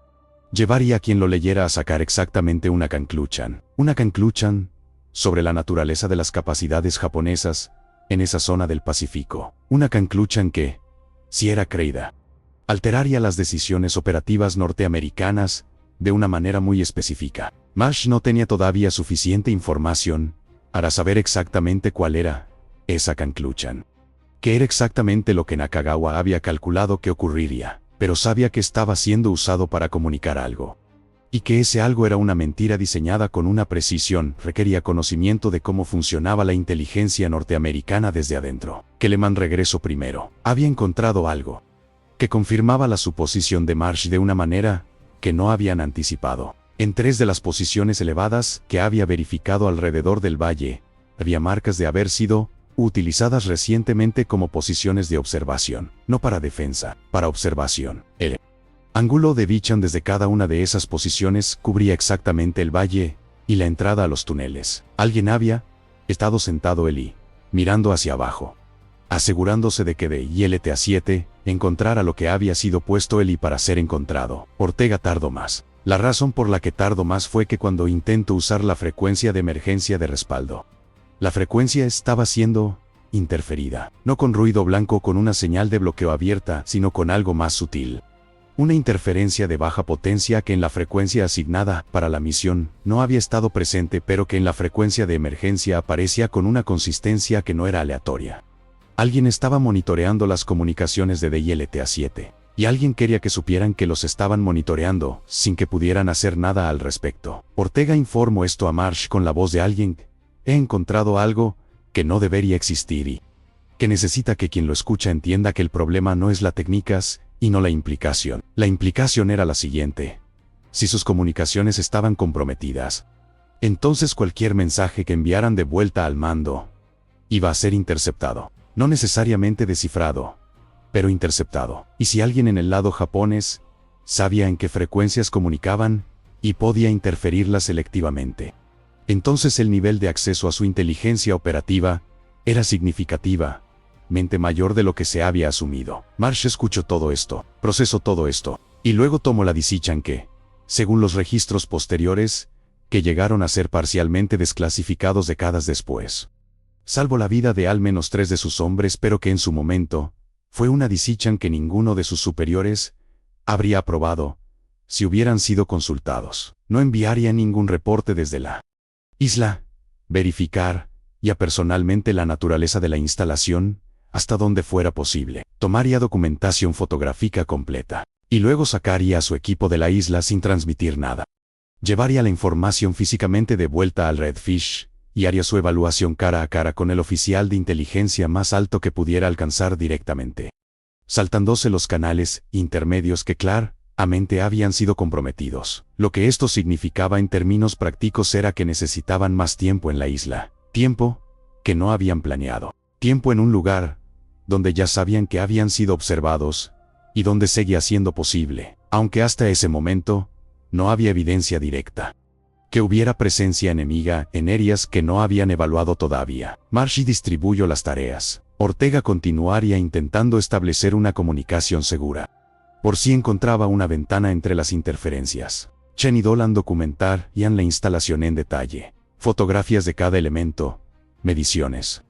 llevaría a quien lo leyera a sacar exactamente una conclusión. Una conclusión sobre la naturaleza de las capacidades japonesas en esa zona del Pacífico. Una conclusión que, si era creída, alteraría las decisiones operativas norteamericanas de una manera muy específica. Marsh no tenía todavía suficiente información para saber exactamente cuál era esa conclusión. Que era exactamente lo que Nakagawa había calculado que ocurriría, pero sabía que estaba siendo usado para comunicar algo. Y que ese algo era una mentira diseñada con una precisión, requería conocimiento de cómo funcionaba la inteligencia norteamericana desde adentro. Kelleman regresó primero. Había encontrado algo que confirmaba la suposición de Marsh de una manera que no habían anticipado. En 3 de las posiciones elevadas que había verificado alrededor del valle, había marcas de haber sido utilizadas recientemente como posiciones de observación, no para defensa, para observación. El ángulo de Bichan desde cada una de esas posiciones cubría exactamente el valle y la entrada a los túneles. Alguien había estado sentado allí, mirando hacia abajo, asegurándose de que de ILTA-7 encontrara lo que había sido puesto allí para ser encontrado. Ortega tardó más. La razón por la que tardó más fue que cuando intentó usar la frecuencia de emergencia de respaldo, la frecuencia estaba siendo interferida, no con ruido blanco o con una señal de bloqueo abierta, sino con algo más sutil. Una interferencia de baja potencia que en la frecuencia asignada para la misión no había estado presente, pero que en la frecuencia de emergencia aparecía con una consistencia que no era aleatoria. Alguien estaba monitoreando las comunicaciones de ILTA-7, y alguien quería que supieran que los estaban monitoreando, sin que pudieran hacer nada al respecto. Ortega informó esto a Marsh con la voz de alguien: he encontrado algo que no debería existir y que necesita que quien lo escucha entienda que el problema no es la técnicas y no la implicación. La implicación era la siguiente: si sus comunicaciones estaban comprometidas, entonces cualquier mensaje que enviaran de vuelta al mando iba a ser interceptado. No necesariamente descifrado, pero interceptado. Y si alguien en el lado japonés sabía en qué frecuencias comunicaban y podía interferirlas selectivamente, entonces el nivel de acceso a su inteligencia operativa era significativamente mayor de lo que se había asumido. Marsh escuchó todo esto, procesó todo esto, y luego tomó la decisión que, según los registros posteriores, que llegaron a ser parcialmente desclasificados décadas después, salvo la vida de al menos 3 de sus hombres, pero que en su momento fue una decisión que ninguno de sus superiores habría aprobado si hubieran sido consultados. No enviaría ningún reporte desde la isla, verificar ya personalmente la naturaleza de la instalación hasta donde fuera posible. Tomaría documentación fotográfica completa y luego sacaría a su equipo de la isla sin transmitir nada. Llevaría la información físicamente de vuelta al Redfish y haría su evaluación cara a cara con el oficial de inteligencia más alto que pudiera alcanzar directamente, saltándose los canales intermedios que claramente habían sido comprometidos. Lo que esto significaba en términos prácticos era que necesitaban más tiempo en la isla, tiempo que no habían planeado, tiempo en un lugar donde ya sabían que habían sido observados y donde seguía siendo posible, aunque hasta ese momento no había evidencia directa que hubiera presencia enemiga en áreas que no habían evaluado todavía. Marsh distribuyó las tareas. Ortega continuaría intentando establecer una comunicación segura. Por si encontraba una ventana entre las interferencias. Chen y Dolan documentarían la instalación en detalle. Fotografías de cada elemento, mediciones,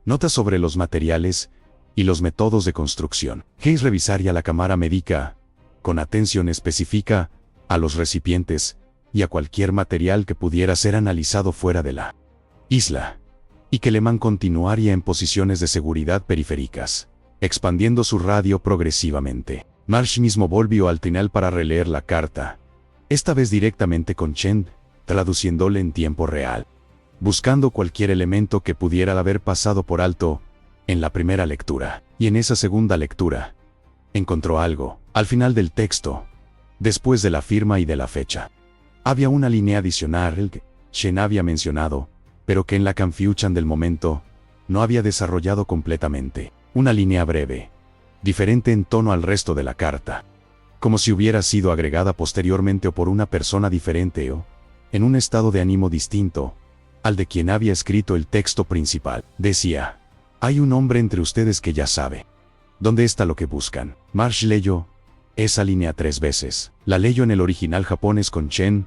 notas sobre los materiales y los métodos de construcción. Hayes revisaría la cámara médica, con atención específica, a los recipientes y a cualquier material que pudiera ser analizado fuera de la isla. Y que Lehman continuaría en posiciones de seguridad periféricas, expandiendo su radio progresivamente. Marsh mismo volvió al trinal para releer la carta, esta vez directamente con Chen, traduciéndole en tiempo real, buscando cualquier elemento que pudiera haber pasado por alto en la primera lectura. Y en esa segunda lectura, encontró algo, al final del texto, después de la firma y de la fecha. Había una línea adicional que Chen había mencionado, pero que en la confusión del momento, no había desarrollado completamente. Una línea breve, diferente en tono al resto de la carta, como si hubiera sido agregada posteriormente o por una persona diferente o en un estado de ánimo distinto al de quien había escrito el texto principal. Decía: hay un hombre entre ustedes que ya sabe dónde está lo que buscan. Marsh leyó esa línea 3 veces. La leyó en el original japonés con Chen,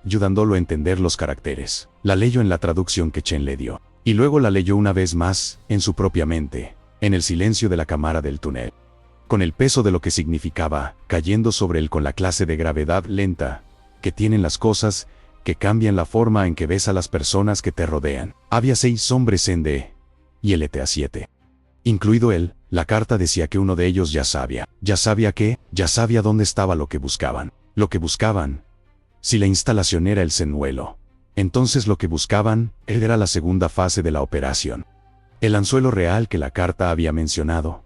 ayudándolo a entender los caracteres. La leyó en la traducción que Chen le dio. Y luego la leyó una vez más, en su propia mente, en el silencio de la cámara del túnel, con el peso de lo que significaba, cayendo sobre él con la clase de gravedad lenta que tienen las cosas, que cambian la forma en que ves a las personas que te rodean. Había 6 hombres en D y el ETA-7. Incluido él. La carta decía que uno de ellos ya sabía. ¿Ya sabía qué? Ya sabía dónde estaba lo que buscaban. Lo que buscaban. Si la instalación era el señuelo, entonces lo que buscaban era la segunda fase de la operación. El anzuelo real que la carta había mencionado,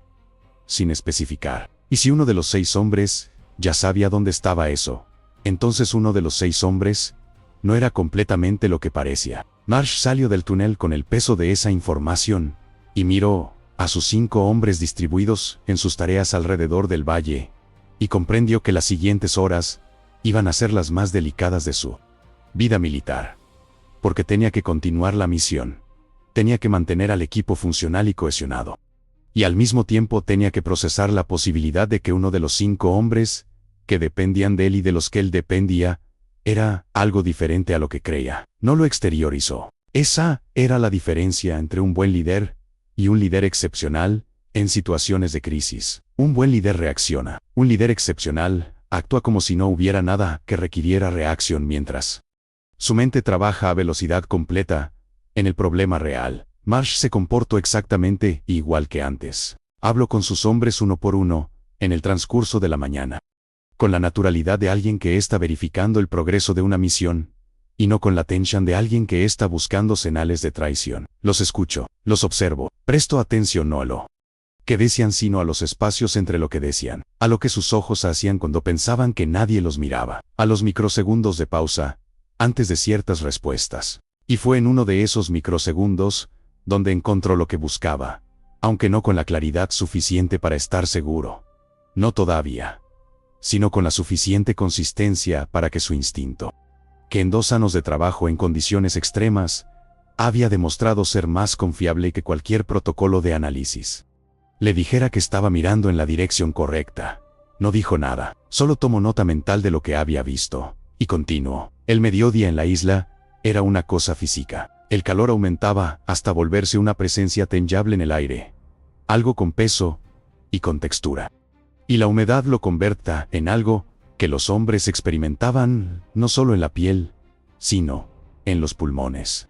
sin especificar. Y si uno de los 6 hombres ya sabía dónde estaba eso, entonces uno de los 6 hombres no era completamente lo que parecía. Marsh salió del túnel con el peso de esa información y miró a sus 5 hombres distribuidos en sus tareas alrededor del valle, y comprendió que las siguientes horas iban a ser las más delicadas de su vida militar. Porque tenía que continuar la misión. Tenía que mantener al equipo funcional y cohesionado. Y al mismo tiempo tenía que procesar la posibilidad de que uno de los 5 hombres que dependían de él y de los que él dependía era algo diferente a lo que creía. No lo exteriorizó. Esa era la diferencia entre un buen líder y un líder excepcional en situaciones de crisis. Un buen líder reacciona. Un líder excepcional actúa como si no hubiera nada que requiriera reacción mientras su mente trabaja a velocidad completa en el problema real. Marsh se comportó exactamente igual que antes. Habló con sus hombres uno por uno en el transcurso de la mañana, con la naturalidad de alguien que está verificando el progreso de una misión, y no con la tensión de alguien que está buscando señales de traición. Los escucho, los observo, presto atención no a lo que decían sino a los espacios entre lo que decían, a lo que sus ojos hacían cuando pensaban que nadie los miraba, a los microsegundos de pausa antes de ciertas respuestas. Y fue en uno de esos microsegundos donde encontró lo que buscaba, aunque no con la claridad suficiente para estar seguro. No todavía, sino con la suficiente consistencia para que su instinto, que en 2 años de trabajo en condiciones extremas, había demostrado ser más confiable que cualquier protocolo de análisis, le dijera que estaba mirando en la dirección correcta. No dijo nada, solo tomó nota mental de lo que había visto, y continuó. El mediodía en la isla era una cosa física. El calor aumentaba hasta volverse una presencia tangible en el aire, algo con peso y con textura. Y la humedad lo convertía en algo que los hombres experimentaban no solo en la piel, sino en los pulmones.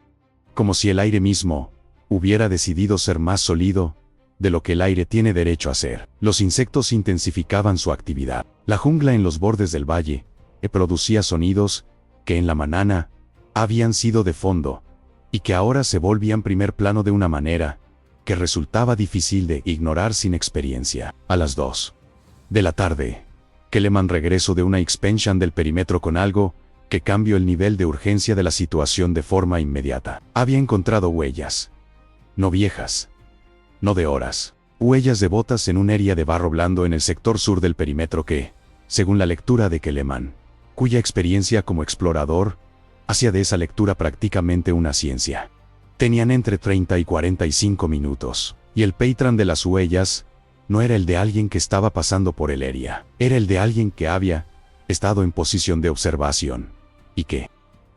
Como si el aire mismo hubiera decidido ser más sólido de lo que el aire tiene derecho a ser. Los insectos intensificaban su actividad. La jungla en los bordes del valle producía sonidos que en la mañana habían sido de fondo y que ahora se volvían primer plano de una manera que resultaba difícil de ignorar sin experiencia. A las 2 de la tarde, Kelleman regresó de una expansión del perímetro con algo que cambió el nivel de urgencia de la situación de forma inmediata. Había encontrado huellas, no viejas, no de horas, huellas de botas en un área de barro blando en el sector sur del perímetro que, según la lectura de Kelleman, cuya experiencia como explorador hacía de esa lectura prácticamente una ciencia. Tenían entre 30 y 45 minutos, y el patrón de las huellas no era el de alguien que estaba pasando por el área, era el de alguien que había estado en posición de observación, y que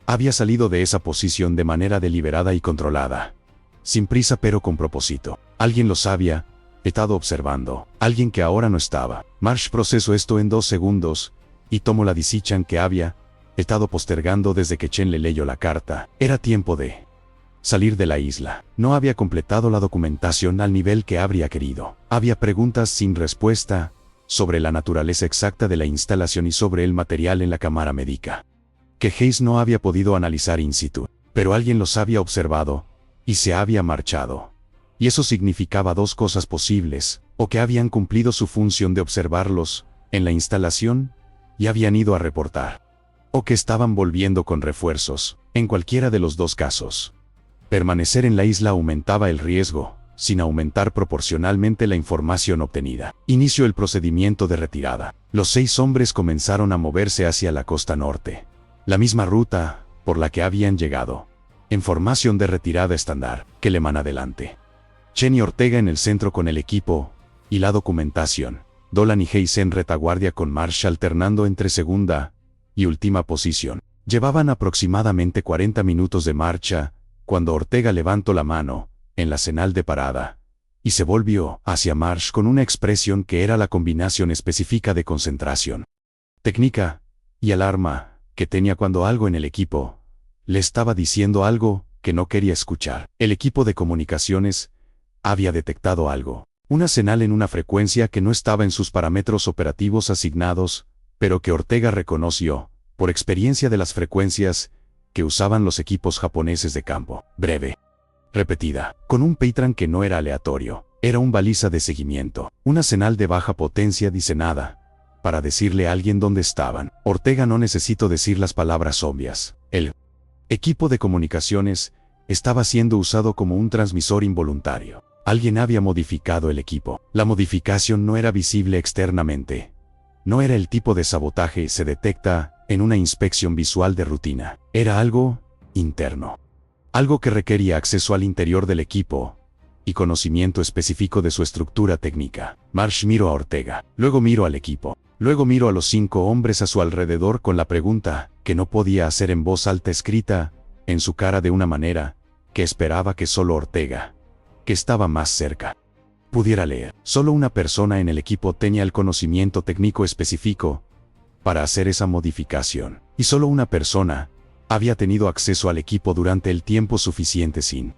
había salido de esa posición de manera deliberada y controlada. Sin prisa pero con propósito. Alguien los había estado observando, alguien que ahora no estaba. Marsh procesó esto en 2 segundos, y tomó la decisión que había estado postergando desde que Chen le leyó la carta. Era tiempo de salir de la isla. No había completado la documentación al nivel que habría querido. Había preguntas sin respuesta sobre la naturaleza exacta de la instalación y sobre el material en la cámara médica, que Hayes no había podido analizar in situ, pero alguien los había observado y se había marchado. Y eso significaba 2 cosas posibles: o que habían cumplido su función de observarlos en la instalación y habían ido a reportar, o que estaban volviendo con refuerzos. En cualquiera de los 2 casos, permanecer en la isla aumentaba el riesgo, sin aumentar proporcionalmente la información obtenida. Inició el procedimiento de retirada. Los 6 hombres comenzaron a moverse hacia la costa norte, la misma ruta por la que habían llegado, en formación de retirada estándar. Kelleman adelante, Chen y Ortega en el centro con el equipo y la documentación, Dolan y Hayes en retaguardia con Marsh alternando entre segunda y última posición. Llevaban aproximadamente 40 minutos de marcha cuando Ortega levantó la mano en la señal de parada y se volvió hacia Marsh con una expresión que era la combinación específica de concentración, técnica y alarma que tenía cuando algo en el equipo le estaba diciendo algo que no quería escuchar. El equipo de comunicaciones había detectado algo, una señal en una frecuencia que no estaba en sus parámetros operativos asignados, pero que Ortega reconoció por experiencia de las frecuencias que usaban los equipos japoneses de campo. Breve, repetida, con un patrón que no era aleatorio, era un baliza de seguimiento, una señal de baja potencia diseñada para decirle a alguien dónde estaban. Ortega no necesitó decir las palabras obvias. El equipo de comunicaciones estaba siendo usado como un transmisor involuntario. Alguien había modificado el equipo. La modificación no era visible externamente. No era el tipo de sabotaje se detecta en una inspección visual de rutina. Era algo interno. Algo que requería acceso al interior del equipo y conocimiento específico de su estructura técnica. Marsh miró a Ortega, luego miró al equipo, luego miró a los 5 hombres a su alrededor con la pregunta que no podía hacer en voz alta escrita en su cara de una manera que esperaba que solo Ortega, que estaba más cerca, pudiera leer. Solo una persona en el equipo tenía el conocimiento técnico específico para hacer esa modificación, y solo una persona había tenido acceso al equipo durante el tiempo suficiente sin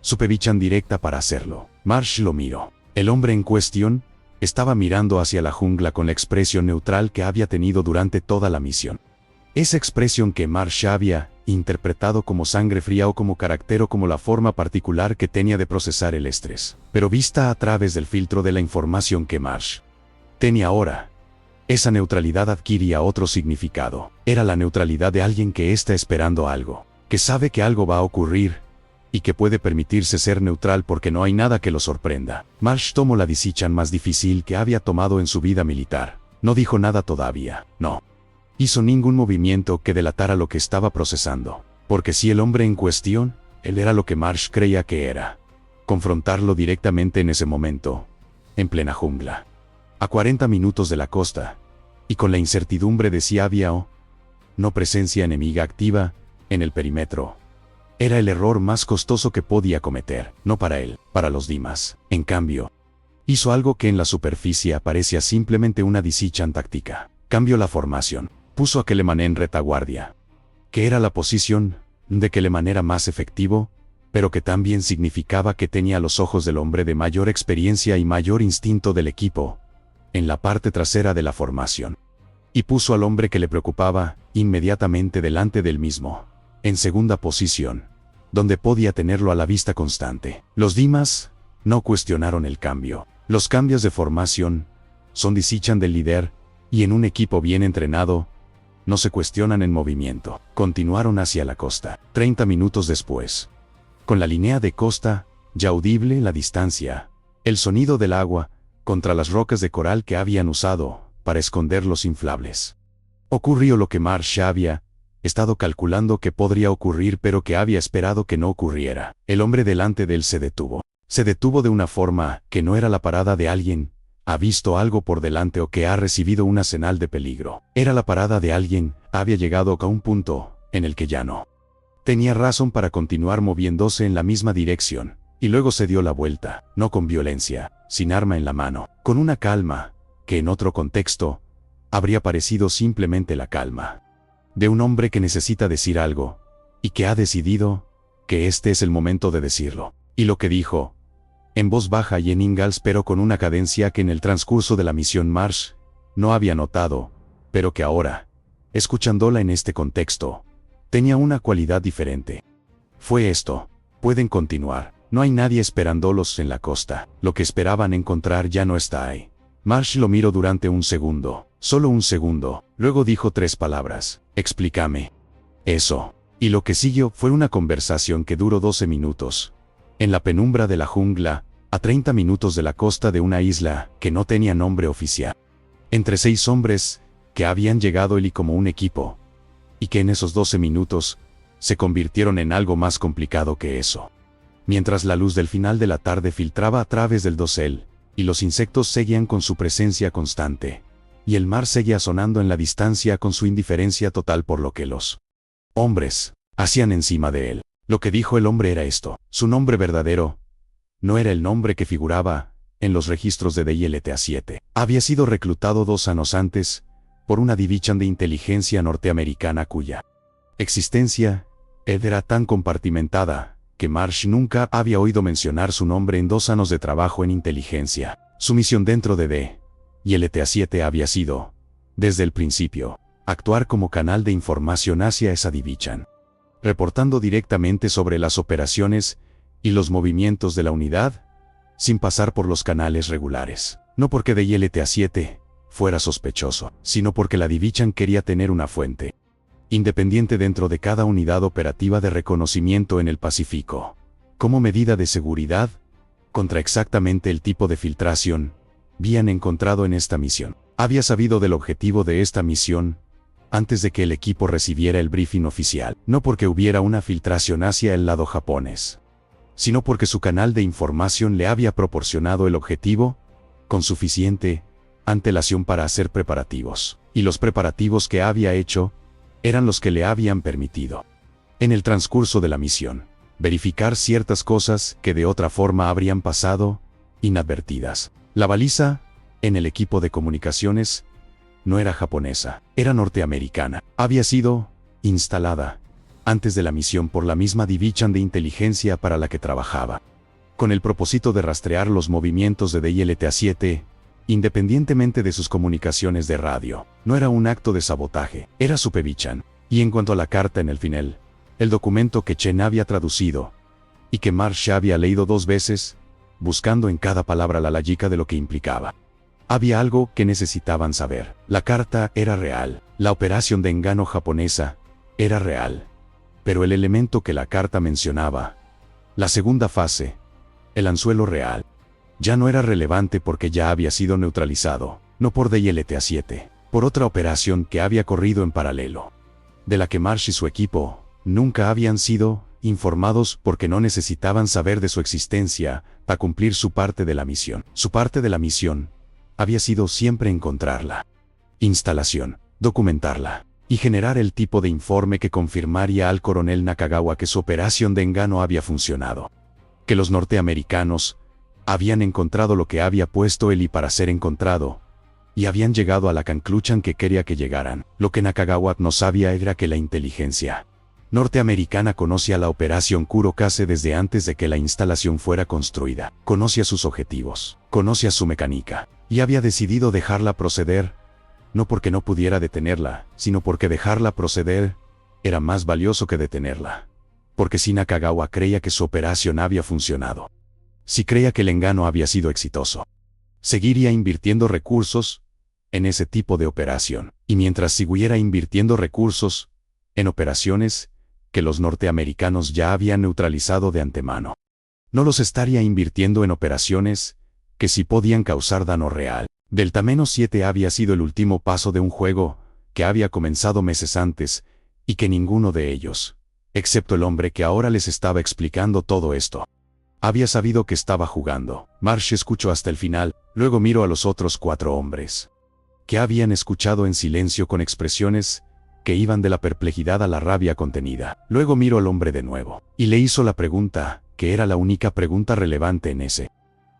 supervisión directa para hacerlo. Marsh lo miró. El hombre en cuestión estaba mirando hacia la jungla con la expresión neutral que había tenido durante toda la misión. Esa expresión que Marsh había interpretado como sangre fría o como carácter o como la forma particular que tenía de procesar el estrés, pero vista a través del filtro de la información que Marsh tenía ahora. Esa neutralidad adquiría otro significado. Era la neutralidad de alguien que está esperando algo, que sabe que algo va a ocurrir y que puede permitirse ser neutral porque no hay nada que lo sorprenda. Marsh tomó la decisión más difícil que había tomado en su vida militar. No dijo nada todavía. No hizo ningún movimiento que delatara lo que estaba procesando, porque si el hombre en cuestión, él era lo que Marsh creía que era. Confrontarlo directamente en ese momento, en plena jungla, a 40 minutos de la costa, y con la incertidumbre de si había o no presencia enemiga activa en el perímetro. Era el error más costoso que podía cometer, no para él, para los demás. En cambio, hizo algo que en la superficie parecía simplemente una decisión táctica. Cambió la formación. Puso a Kelleman en retaguardia, que era la posición de Kelleman era más efectivo, pero que también significaba que tenía los ojos del hombre de mayor experiencia y mayor instinto del equipo, en la parte trasera de la formación. Y puso al hombre que le preocupaba, inmediatamente delante del mismo, en segunda posición, donde podía tenerlo a la vista constante. Los demás no cuestionaron el cambio. Los cambios de formación son decisión del líder, y en un equipo bien entrenado, no se cuestionan en movimiento. Continuaron hacia la costa. 30 minutos después, con la línea de costa ya audible en la distancia, el sonido del agua contra las rocas de coral que habían usado para esconder los inflables. Ocurrió lo que Marsh había estado calculando que podría ocurrir pero que había esperado que no ocurriera. El hombre delante de él se detuvo. Se detuvo de una forma que no era la parada de alguien, ha visto algo por delante o que ha recibido una señal de peligro. Era la parada de alguien, había llegado a un punto en el que ya no tenía razón para continuar moviéndose en la misma dirección, y luego se dio la vuelta, no con violencia, sin arma en la mano, con una calma, que en otro contexto, habría parecido simplemente la calma de un hombre que necesita decir algo, y que ha decidido que este es el momento de decirlo. Y lo que dijo, en voz baja y en inglés pero con una cadencia que en el transcurso de la misión Marsh no había notado, pero que ahora, escuchándola en este contexto, tenía una cualidad diferente. Fue esto: pueden continuar, no hay nadie esperándolos en la costa, lo que esperaban encontrar ya no está ahí. Marsh lo miró durante un segundo, solo un segundo, luego dijo 3 palabras: explícame eso. Y lo que siguió fue una conversación que duró 12 minutos. En la penumbra de la jungla, a 30 minutos de la costa de una isla que no tenía nombre oficial. Entre 6 hombres que habían llegado él y como un equipo, y que en esos 12 minutos se convirtieron en algo más complicado que eso. Mientras la luz del final de la tarde filtraba a través del dosel, y los insectos seguían con su presencia constante, y el mar seguía sonando en la distancia con su indiferencia total por lo que los hombres hacían encima de él. Lo que dijo el hombre era esto: su nombre verdadero no era el nombre que figuraba en los registros de DILTA-7. Había sido reclutado 2 años antes por una división de inteligencia norteamericana cuya existencia era tan compartimentada que Marsh nunca había oído mencionar su nombre en 2 años de trabajo en inteligencia. Su misión dentro de DILTA-7 había sido, desde el principio, actuar como canal de información hacia esa división, reportando directamente sobre las operaciones y los movimientos de la unidad, sin pasar por los canales regulares. No porque DILTA-7 fuera sospechoso, sino porque la división quería tener una fuente independiente dentro de cada unidad operativa de reconocimiento en el Pacífico, como medida de seguridad contra exactamente el tipo de filtración habían encontrado en esta misión. Había sabido del objetivo de esta misión antes de que el equipo recibiera el briefing oficial, no porque hubiera una filtración hacia el lado japonés, sino porque su canal de información le había proporcionado el objetivo con suficiente antelación para hacer preparativos, y los preparativos que había hecho eran los que le habían permitido, en el transcurso de la misión, verificar ciertas cosas que de otra forma habrían pasado inadvertidas. La baliza en el equipo de comunicaciones no era japonesa, era norteamericana. Había sido instalada antes de la misión por la misma división de inteligencia para la que trabajaba, con el propósito de rastrear los movimientos de DILTA-7, independientemente de sus comunicaciones de radio. No era un acto de sabotaje, era supervisión. Y en cuanto a la carta en el final, el documento que Chen había traducido, y que Marsh había leído 2 veces, buscando en cada palabra la lógica de lo que implicaba. Había algo que necesitaban saber. La carta era real, la operación de engaño japonesa era real. Pero el elemento que la carta mencionaba, la segunda fase, el anzuelo real, ya no era relevante porque ya había sido neutralizado, no por DILTA-7, por otra operación que había corrido en paralelo, de la que Marsh y su equipo nunca habían sido informados porque no necesitaban saber de su existencia para cumplir su parte de la misión. Su parte de la misión había sido siempre encontrarla, instalación, documentarla, y generar el tipo de informe que confirmaría al coronel Nakagawa que su operación de engaño había funcionado, que los norteamericanos habían encontrado lo que había puesto él y para ser encontrado, y habían llegado a la conclusión que quería que llegaran. Lo que Nakagawa no sabía era que la inteligencia norteamericana conocía la operación Kurokase desde antes de que la instalación fuera construida, conocía sus objetivos, conocía su mecánica, y había decidido dejarla proceder, no porque no pudiera detenerla, sino porque dejarla proceder era más valioso que detenerla. Porque si Nakagawa creía que su operación había funcionado, si creía que el engaño había sido exitoso, seguiría invirtiendo recursos en ese tipo de operación, y mientras siguiera invirtiendo recursos en operaciones que los norteamericanos ya habían neutralizado de antemano, no los estaría invirtiendo en operaciones que sí podían causar daño real. Delta-7 había sido el último paso de un juego que había comenzado meses antes y que ninguno de ellos, excepto el hombre que ahora les estaba explicando todo esto, había sabido que estaba jugando. Marsh escuchó hasta el final, luego miró a los otros 4 hombres, que habían escuchado en silencio con expresiones que iban de la perplejidad a la rabia contenida. Luego miró al hombre de nuevo, y le hizo la pregunta, que era la única pregunta relevante en ese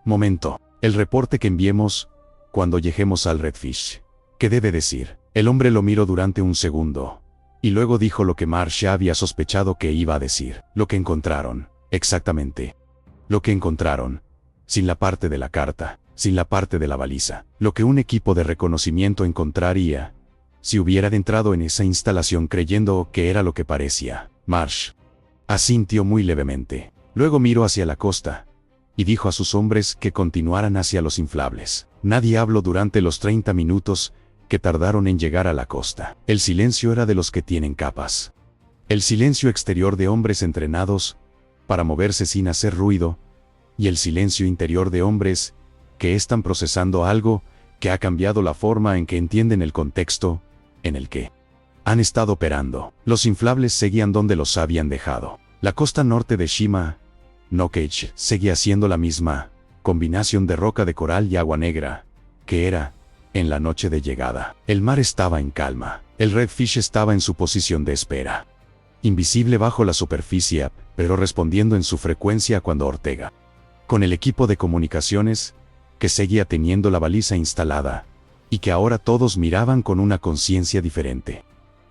momento. El reporte que enviemos cuando lleguemos al Redfish. ¿Qué debe decir? El hombre lo miró durante un segundo, y luego dijo lo que Marsh ya había sospechado que iba a decir. Lo que encontraron, exactamente. Lo que encontraron, sin la parte de la carta, sin la parte de la baliza. Lo que un equipo de reconocimiento encontraría si hubiera entrado en esa instalación creyendo que era lo que parecía. Marsh asintió muy levemente. Luego miró hacia la costa y dijo a sus hombres que continuaran hacia los inflables. Nadie habló durante los 30 minutos que tardaron en llegar a la costa. El silencio era de los que tienen capas. El silencio exterior de hombres entrenados para moverse sin hacer ruido, y el silencio interior de hombres que están procesando algo que ha cambiado la forma en que entienden el contexto en el que han estado operando. Los inflables seguían donde los habían dejado. La costa norte de Shima no Cage seguía siendo la misma combinación de roca de coral y agua negra que era en la noche de llegada. El mar estaba en calma. El Redfish estaba en su posición de espera, invisible bajo la superficie, pero respondiendo en su frecuencia cuando Ortega, con el equipo de comunicaciones, que seguía teniendo la baliza instalada, y que ahora todos miraban con una conciencia diferente,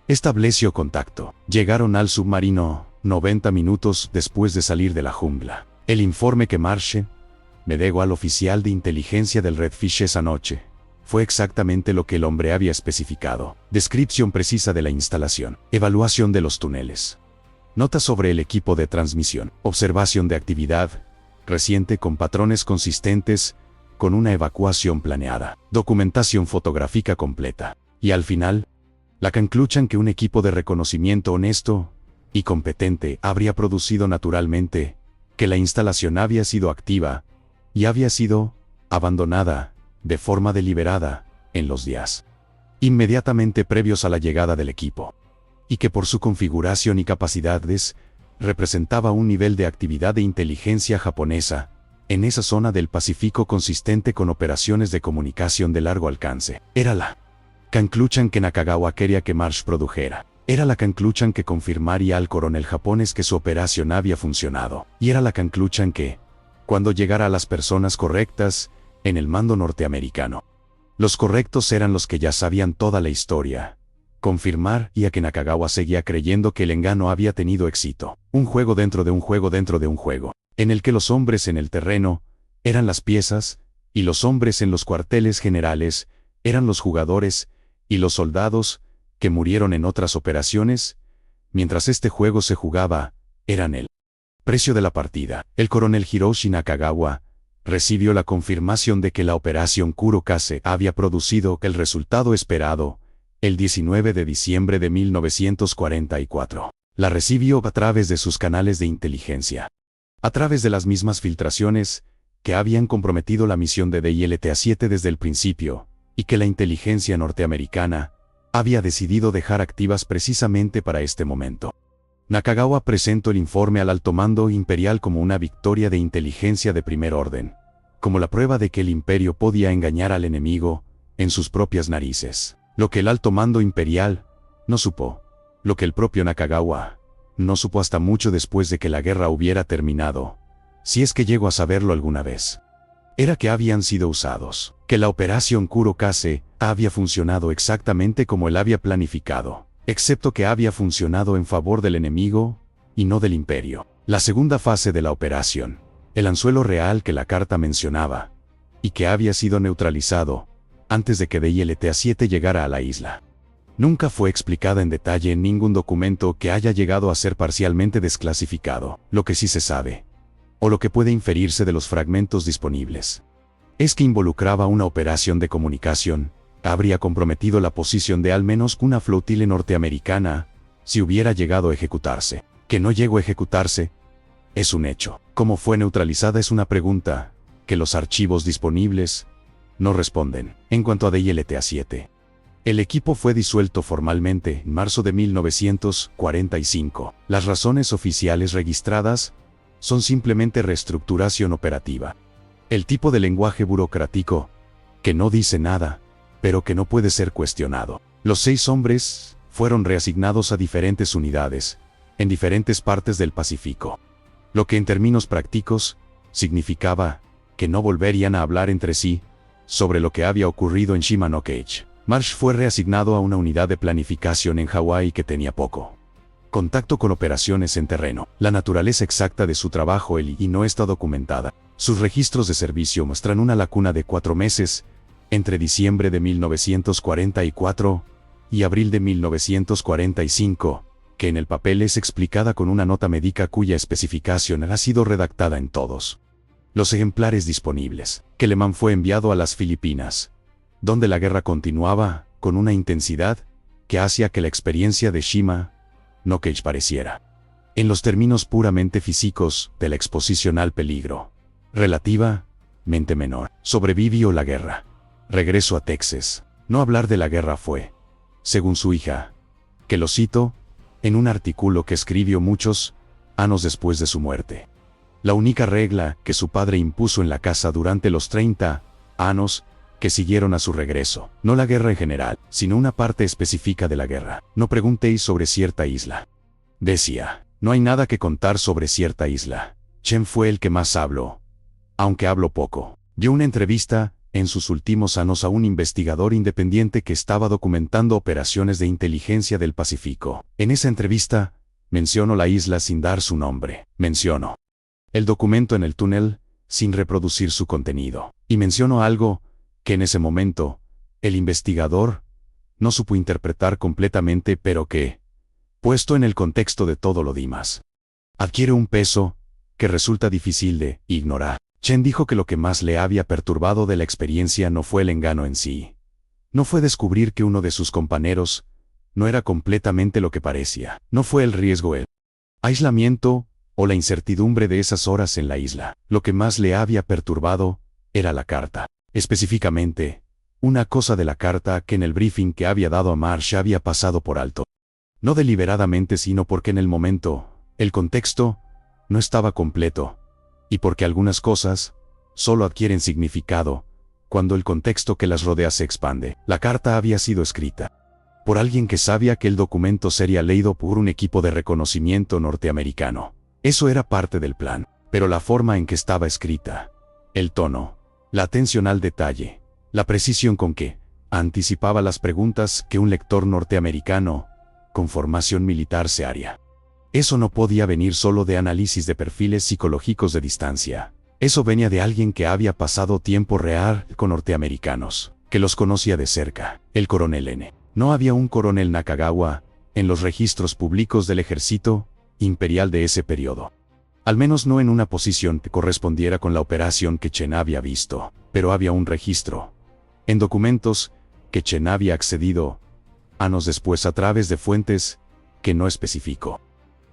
estableció contacto. Llegaron al submarino 90 minutos después de salir de la jungla. El informe que Marsh me dejó al oficial de inteligencia del Redfish esa noche fue exactamente lo que el hombre había especificado. Descripción precisa de la instalación, evaluación de los túneles, notas sobre el equipo de transmisión, observación de actividad reciente con patrones consistentes, con una evacuación planeada, documentación fotográfica completa. Y al final, la conclusión que un equipo de reconocimiento honesto y competente habría producido naturalmente, que la instalación había sido activa y había sido abandonada de forma deliberada en los días inmediatamente previos a la llegada del equipo, y que por su configuración y capacidades representaba un nivel de actividad de inteligencia japonesa en esa zona del Pacífico consistente con operaciones de comunicación de largo alcance. Era la conclusión que Nakagawa quería que Marsh produjera. Era la conclusión que confirmaría al coronel japonés que su operación había funcionado. Y era la conclusión que, cuando llegara a las personas correctas, en el mando norteamericano, los correctos eran los que ya sabían toda la historia, confirmar y a que Nakagawa seguía creyendo que el engano había tenido éxito. Un juego dentro de un juego dentro de un juego, en el que los hombres en el terreno eran las piezas, y los hombres en los cuarteles generales eran los jugadores, y los soldados, que murieron en otras operaciones, mientras este juego se jugaba, eran el precio de la partida. El coronel Hiroshi Nakagawa recibió la confirmación de que la operación Kurokase había producido el resultado esperado, el 19 de diciembre de 1944. La recibió a través de sus canales de inteligencia, a través de las mismas filtraciones que habían comprometido la misión de DILTA-7 desde el principio, y que la inteligencia norteamericana había decidido dejar activas precisamente para este momento. Nakagawa presentó el informe al alto mando imperial como una victoria de inteligencia de primer orden, como la prueba de que el imperio podía engañar al enemigo en sus propias narices. Lo que el alto mando imperial no supo, lo que el propio Nakagawa no supo hasta mucho después de que la guerra hubiera terminado, si es que llegó a saberlo alguna vez, era que habían sido usados, que la operación Kurokase había funcionado exactamente como él había planificado, excepto que había funcionado en favor del enemigo y no del imperio. La segunda fase de la operación, el anzuelo real que la carta mencionaba, y que había sido neutralizado antes de que DILTA-7 llegara a la isla, nunca fue explicada en detalle en ningún documento que haya llegado a ser parcialmente desclasificado. Lo que sí se sabe, o lo que puede inferirse de los fragmentos disponibles, es que involucraba una operación de comunicación, habría comprometido la posición de al menos una flotilla norteamericana, si hubiera llegado a ejecutarse. Que no llegó a ejecutarse es un hecho. Cómo fue neutralizada es una pregunta que los archivos disponibles no responden. En cuanto a DILTA-7, El equipo fue disuelto formalmente en marzo de 1945. Las razones oficiales registradas son simplemente reestructuración operativa. El tipo de lenguaje burocrático que no dice nada, pero que no puede ser cuestionado. Los 6 hombres fueron reasignados a diferentes unidades, en diferentes partes del Pacífico. Lo que en términos prácticos significaba que no volverían a hablar entre sí sobre lo que había ocurrido en Shimanokage. Marsh fue reasignado a una unidad de planificación en Hawái que tenía poco contacto con operaciones en terreno. La naturaleza exacta de su trabajo y no está documentada. Sus registros de servicio muestran una lacuna de 4 meses, entre diciembre de 1944 y abril de 1945, que en el papel es explicada con una nota médica cuya especificación ha sido redactada en todos los ejemplares disponibles. Kellerman fue enviado a las Filipinas, donde la guerra continuaba con una intensidad que hacía que la experiencia de Shimanokage pareciera, en los términos puramente físicos de la exposición al peligro, relativamente menor. Sobrevivió la guerra. Regreso a Texas. No hablar de la guerra fue, según su hija, que lo cito, en un artículo que escribió muchos años después de su muerte, la única regla que su padre impuso en la casa durante los 30 años que siguieron a su regreso. No la guerra en general, sino una parte específica de la guerra. No preguntéis sobre cierta isla. Decía, no hay nada que contar sobre cierta isla. Chen fue el que más habló, aunque habló poco. Dio una entrevista en sus últimos años a un investigador independiente que estaba documentando operaciones de inteligencia del Pacífico. En esa entrevista, mencionó la isla sin dar su nombre. Mencionó el documento en el túnel, sin reproducir su contenido. Y mencionó algo que en ese momento, el investigador no supo interpretar completamente, pero que, puesto en el contexto de todo lo demás, adquiere un peso que resulta difícil de ignorar. Chen dijo que lo que más le había perturbado de la experiencia no fue el engaño en sí. No fue descubrir que uno de sus compañeros no era completamente lo que parecía. No fue el riesgo, el aislamiento o la incertidumbre de esas horas en la isla. Lo que más le había perturbado era la carta. Específicamente, una cosa de la carta que en el briefing que había dado a Marsh había pasado por alto. No deliberadamente, sino porque en el momento, el contexto no estaba completo, y porque algunas cosas solo adquieren significado cuando el contexto que las rodea se expande. La carta había sido escrita por alguien que sabía que el documento sería leído por un equipo de reconocimiento norteamericano. Eso era parte del plan, pero la forma en que estaba escrita, el tono, la atención al detalle, la precisión con que anticipaba las preguntas que un lector norteamericano con formación militar se haría. Eso no podía venir solo de análisis de perfiles psicológicos de distancia. Eso venía de alguien que había pasado tiempo real con norteamericanos, que los conocía de cerca. El coronel N. No había un coronel Nakagawa en los registros públicos del ejército imperial de ese periodo. Al menos no en una posición que correspondiera con la operación que Chen había visto, pero había un registro en documentos que Chen había accedido años después a través de fuentes que no especificó,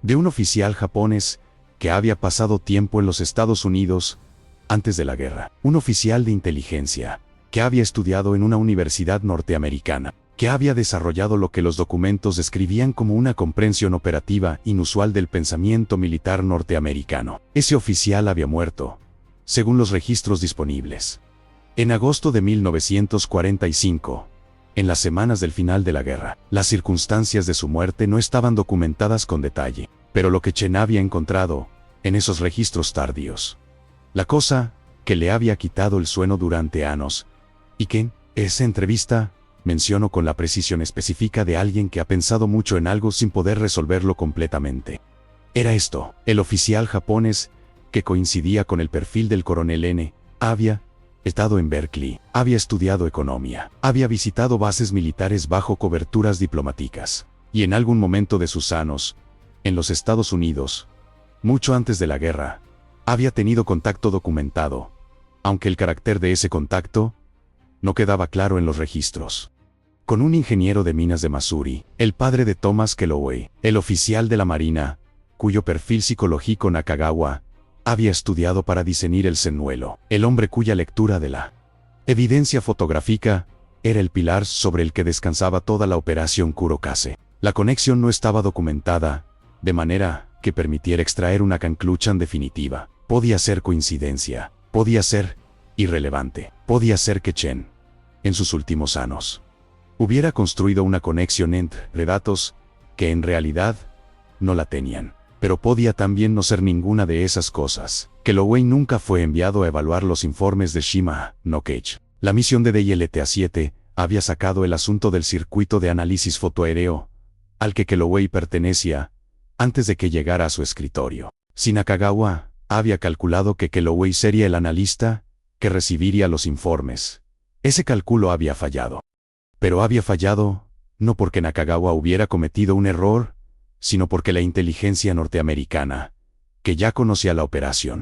de un oficial japonés que había pasado tiempo en los Estados Unidos antes de la guerra, un oficial de inteligencia que había estudiado en una universidad norteamericana, que había desarrollado lo que los documentos describían como una comprensión operativa inusual del pensamiento militar norteamericano. Ese oficial había muerto, según los registros disponibles, en agosto de 1945, en las semanas del final de la guerra. Las circunstancias de su muerte no estaban documentadas con detalle, pero lo que Chen había encontrado en esos registros tardíos, la cosa que le había quitado el sueño durante años, y que, en esa entrevista, menciono con la precisión específica de alguien que ha pensado mucho en algo sin poder resolverlo completamente. Era esto: el oficial japonés, que coincidía con el perfil del coronel N, había estado en Berkeley, había estudiado economía, había visitado bases militares bajo coberturas diplomáticas, y en algún momento de sus años, en los Estados Unidos, mucho antes de la guerra, había tenido contacto documentado, aunque el carácter de ese contacto no quedaba claro en los registros, con un ingeniero de minas de Missouri, el padre de Thomas Kelloway, el oficial de la Marina, cuyo perfil psicológico Nakagawa había estudiado para discernir el señuelo, el hombre cuya lectura de la evidencia fotográfica era el pilar sobre el que descansaba toda la operación Kurokase. La conexión no estaba documentada, de manera que permitiera extraer una conclusión definitiva. Podía ser coincidencia, podía ser irrelevante, podía ser que Chen, en sus últimos años, hubiera construido una conexión entre datos que en realidad no la tenían. Pero podía también no ser ninguna de esas cosas. Kelloway nunca fue enviado a evaluar los informes de Shima no Cage. La misión de DLTA-7 había sacado el asunto del circuito de análisis fotoaéreo, al que Kelloway pertenecía, antes de que llegara a su escritorio. Si Nakagawa había calculado que Kelloway sería el analista que recibiría los informes, ese cálculo había fallado. Pero había fallado, no porque Nakagawa hubiera cometido un error, sino porque la inteligencia norteamericana, que ya conocía la operación,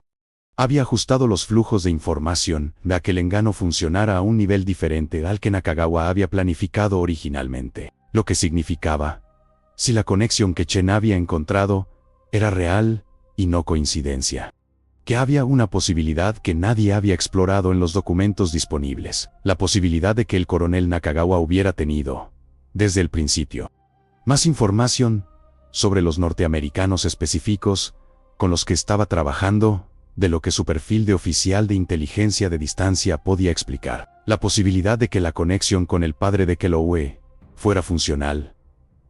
había ajustado los flujos de información para que el engano funcionara a un nivel diferente al que Nakagawa había planificado originalmente. Lo que significaba, si la conexión que Chen había encontrado era real y no coincidencia, que había una posibilidad que nadie había explorado en los documentos disponibles, la posibilidad de que el coronel Nakagawa hubiera tenido, desde el principio, más información sobre los norteamericanos específicos con los que estaba trabajando de lo que su perfil de oficial de inteligencia de distancia podía explicar. La posibilidad de que la conexión con el padre de Kelloway fuera funcional,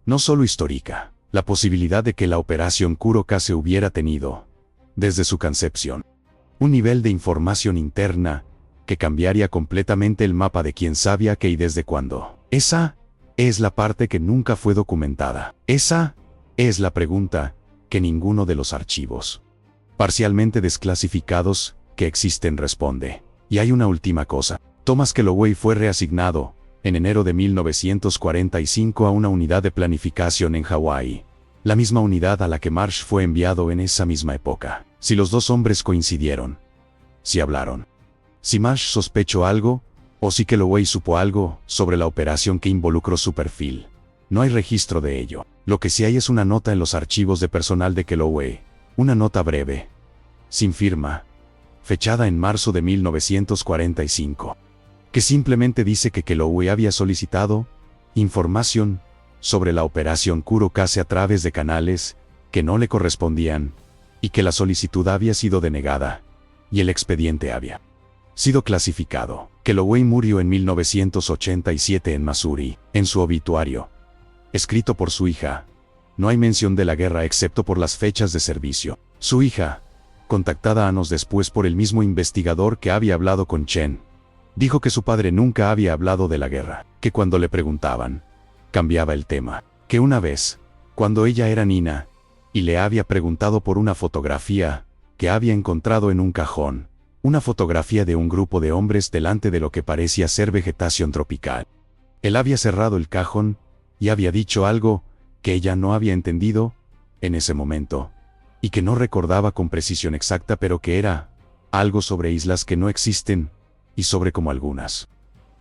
no solo histórica, la posibilidad de que la operación Kurokase hubiera tenido, desde su concepción, un nivel de información interna que cambiaría completamente el mapa de quién sabía qué y desde cuándo. Esa es la parte que nunca fue documentada. Esa es la pregunta que ninguno de los archivos parcialmente desclasificados que existen responde. Y hay una última cosa. Thomas Kelloway fue reasignado, en enero de 1945 a una unidad de planificación en Hawái, la misma unidad a la que Marsh fue enviado en esa misma época. Si los dos hombres coincidieron, si hablaron, si Marsh sospechó algo, o si Kelloway supo algo sobre la operación que involucró su perfil, no hay registro de ello. Lo que sí hay es una nota en los archivos de personal de Kelloway, una nota breve, sin firma, fechada en marzo de 1945, que simplemente dice que Kelloway había solicitado información sobre la operación Kurokase a través de canales que no le correspondían, y que la solicitud había sido denegada, y el expediente había sido clasificado. Kelloway murió en 1987 en Missouri. En su obituario, escrito por su hija, no hay mención de la guerra excepto por las fechas de servicio. Su hija, contactada años después por el mismo investigador que había hablado con Chen, dijo que su padre nunca había hablado de la guerra, que cuando le preguntaban, cambiaba el tema, que una vez, cuando ella era niña, y le había preguntado por una fotografía que había encontrado en un cajón, una fotografía de un grupo de hombres delante de lo que parecía ser vegetación tropical. Él había cerrado el cajón y había dicho algo que ella no había entendido en ese momento, y que no recordaba con precisión exacta, pero que era algo sobre islas que no existen, y sobre cómo algunas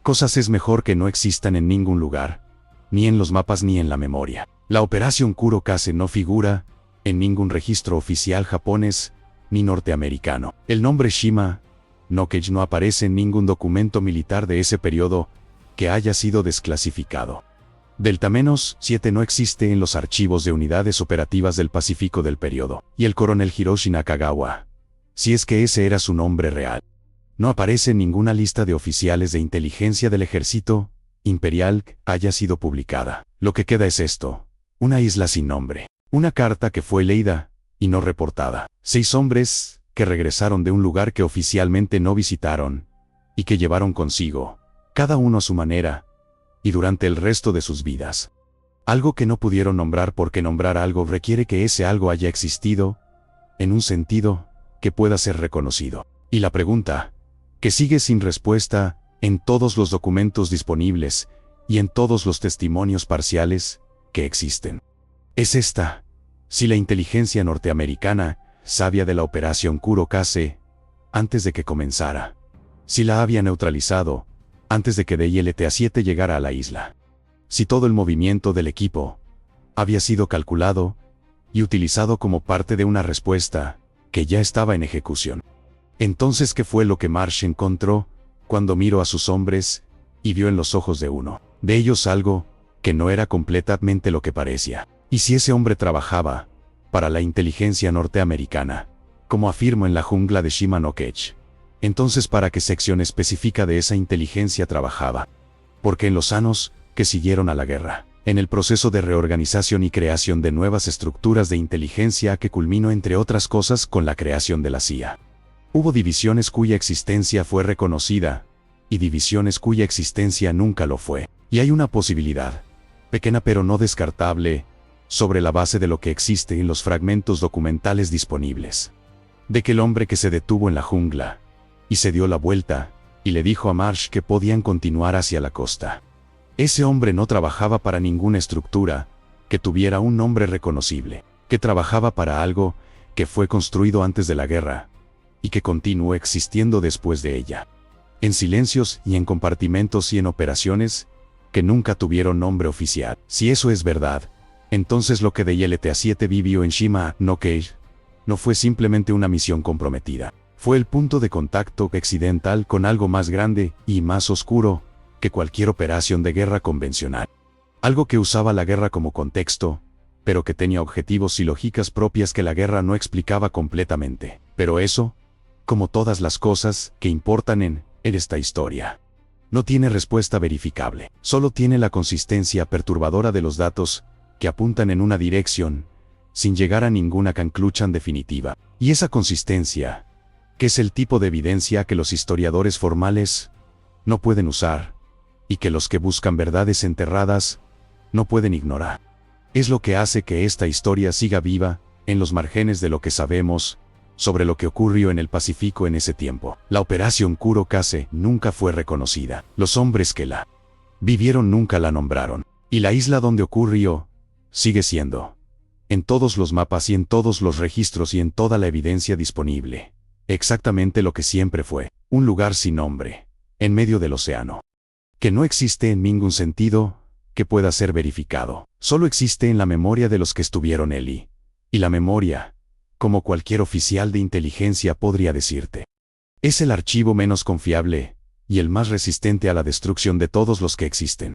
cosas es mejor que no existan en ningún lugar, ni en los mapas ni en la memoria. La operación Kurokase no figura en ningún registro oficial japonés ni norteamericano. El nombre Shima no Cage no aparece en ningún documento militar de ese periodo que haya sido desclasificado. Delta-7 no existe en los archivos de unidades operativas del Pacífico del periodo, y el coronel Hiroshi Nakagawa, si es que ese era su nombre real, no aparece en ninguna lista de oficiales de inteligencia del ejército imperial que haya sido publicada. Lo que queda es esto: una isla sin nombre, una carta que fue leída y no reportada, 6 hombres que regresaron de un lugar que oficialmente no visitaron, y que llevaron consigo, cada uno a su manera, y durante el resto de sus vidas, algo que no pudieron nombrar, porque nombrar algo requiere que ese algo haya existido, en un sentido que pueda ser reconocido. Y la pregunta, que sigue sin respuesta en todos los documentos disponibles y en todos los testimonios parciales que existen, es esta: si la inteligencia norteamericana sabía de la operación Kurokase antes de que comenzara, si la había neutralizado antes de que DLTA-7 llegara a la isla, si todo el movimiento del equipo había sido calculado y utilizado como parte de una respuesta que ya estaba en ejecución. Entonces, ¿qué fue lo que Marsh encontró cuando miró a sus hombres y vio en los ojos de uno de ellos algo que no era completamente lo que parecía. Y si ese hombre trabajaba para la inteligencia norteamericana, como afirmo en La jungla de Shima no Kech, entonces ¿para qué sección específica de esa inteligencia trabajaba? Porque en los años que siguieron a la guerra, en el proceso de reorganización y creación de nuevas estructuras de inteligencia que culminó entre otras cosas con la creación de la CIA, hubo divisiones cuya existencia fue reconocida, y divisiones cuya existencia nunca lo fue. Y hay una posibilidad, pequeña pero no descartable, sobre la base de lo que existe en los fragmentos documentales disponibles, de que el hombre que se detuvo en la jungla, y se dio la vuelta, y le dijo a Marsh que podían continuar hacia la costa. Ese hombre no trabajaba para ninguna estructura que tuviera un nombre reconocible, que trabajaba para algo que fue construido antes de la guerra, y que continuó existiendo después de ella, en silencios y en compartimentos y en operaciones que nunca tuvieron nombre oficial. Si eso es verdad, entonces lo que DLTA-7 vivió en Shima no Kech no fue simplemente una misión comprometida. Fue el punto de contacto accidental con algo más grande y más oscuro que cualquier operación de guerra convencional. Algo que usaba la guerra como contexto, pero que tenía objetivos y lógicas propias que la guerra no explicaba completamente. Pero eso, como todas las cosas que importan en esta historia, no tiene respuesta verificable. Solo tiene la consistencia perturbadora de los datos que apuntan en una dirección, sin llegar a ninguna conclusión definitiva. Y esa consistencia, que es el tipo de evidencia que los historiadores formales no pueden usar, y que los que buscan verdades enterradas no pueden ignorar, es lo que hace que esta historia siga viva en los márgenes de lo que sabemos sobre lo que ocurrió en el Pacífico en ese tiempo. La operación Kurokase nunca fue reconocida. Los hombres que la vivieron nunca la nombraron. Y la isla donde ocurrió sigue siendo, en todos los mapas y en todos los registros y en toda la evidencia disponible, exactamente lo que siempre fue: un lugar sin nombre, en medio del océano, que no existe en ningún sentido que pueda ser verificado. Solo existe en la memoria de los que estuvieron allí. Y la memoria, como cualquier oficial de inteligencia podría decirte, es el archivo menos confiable y el más resistente a la destrucción de todos los que existen.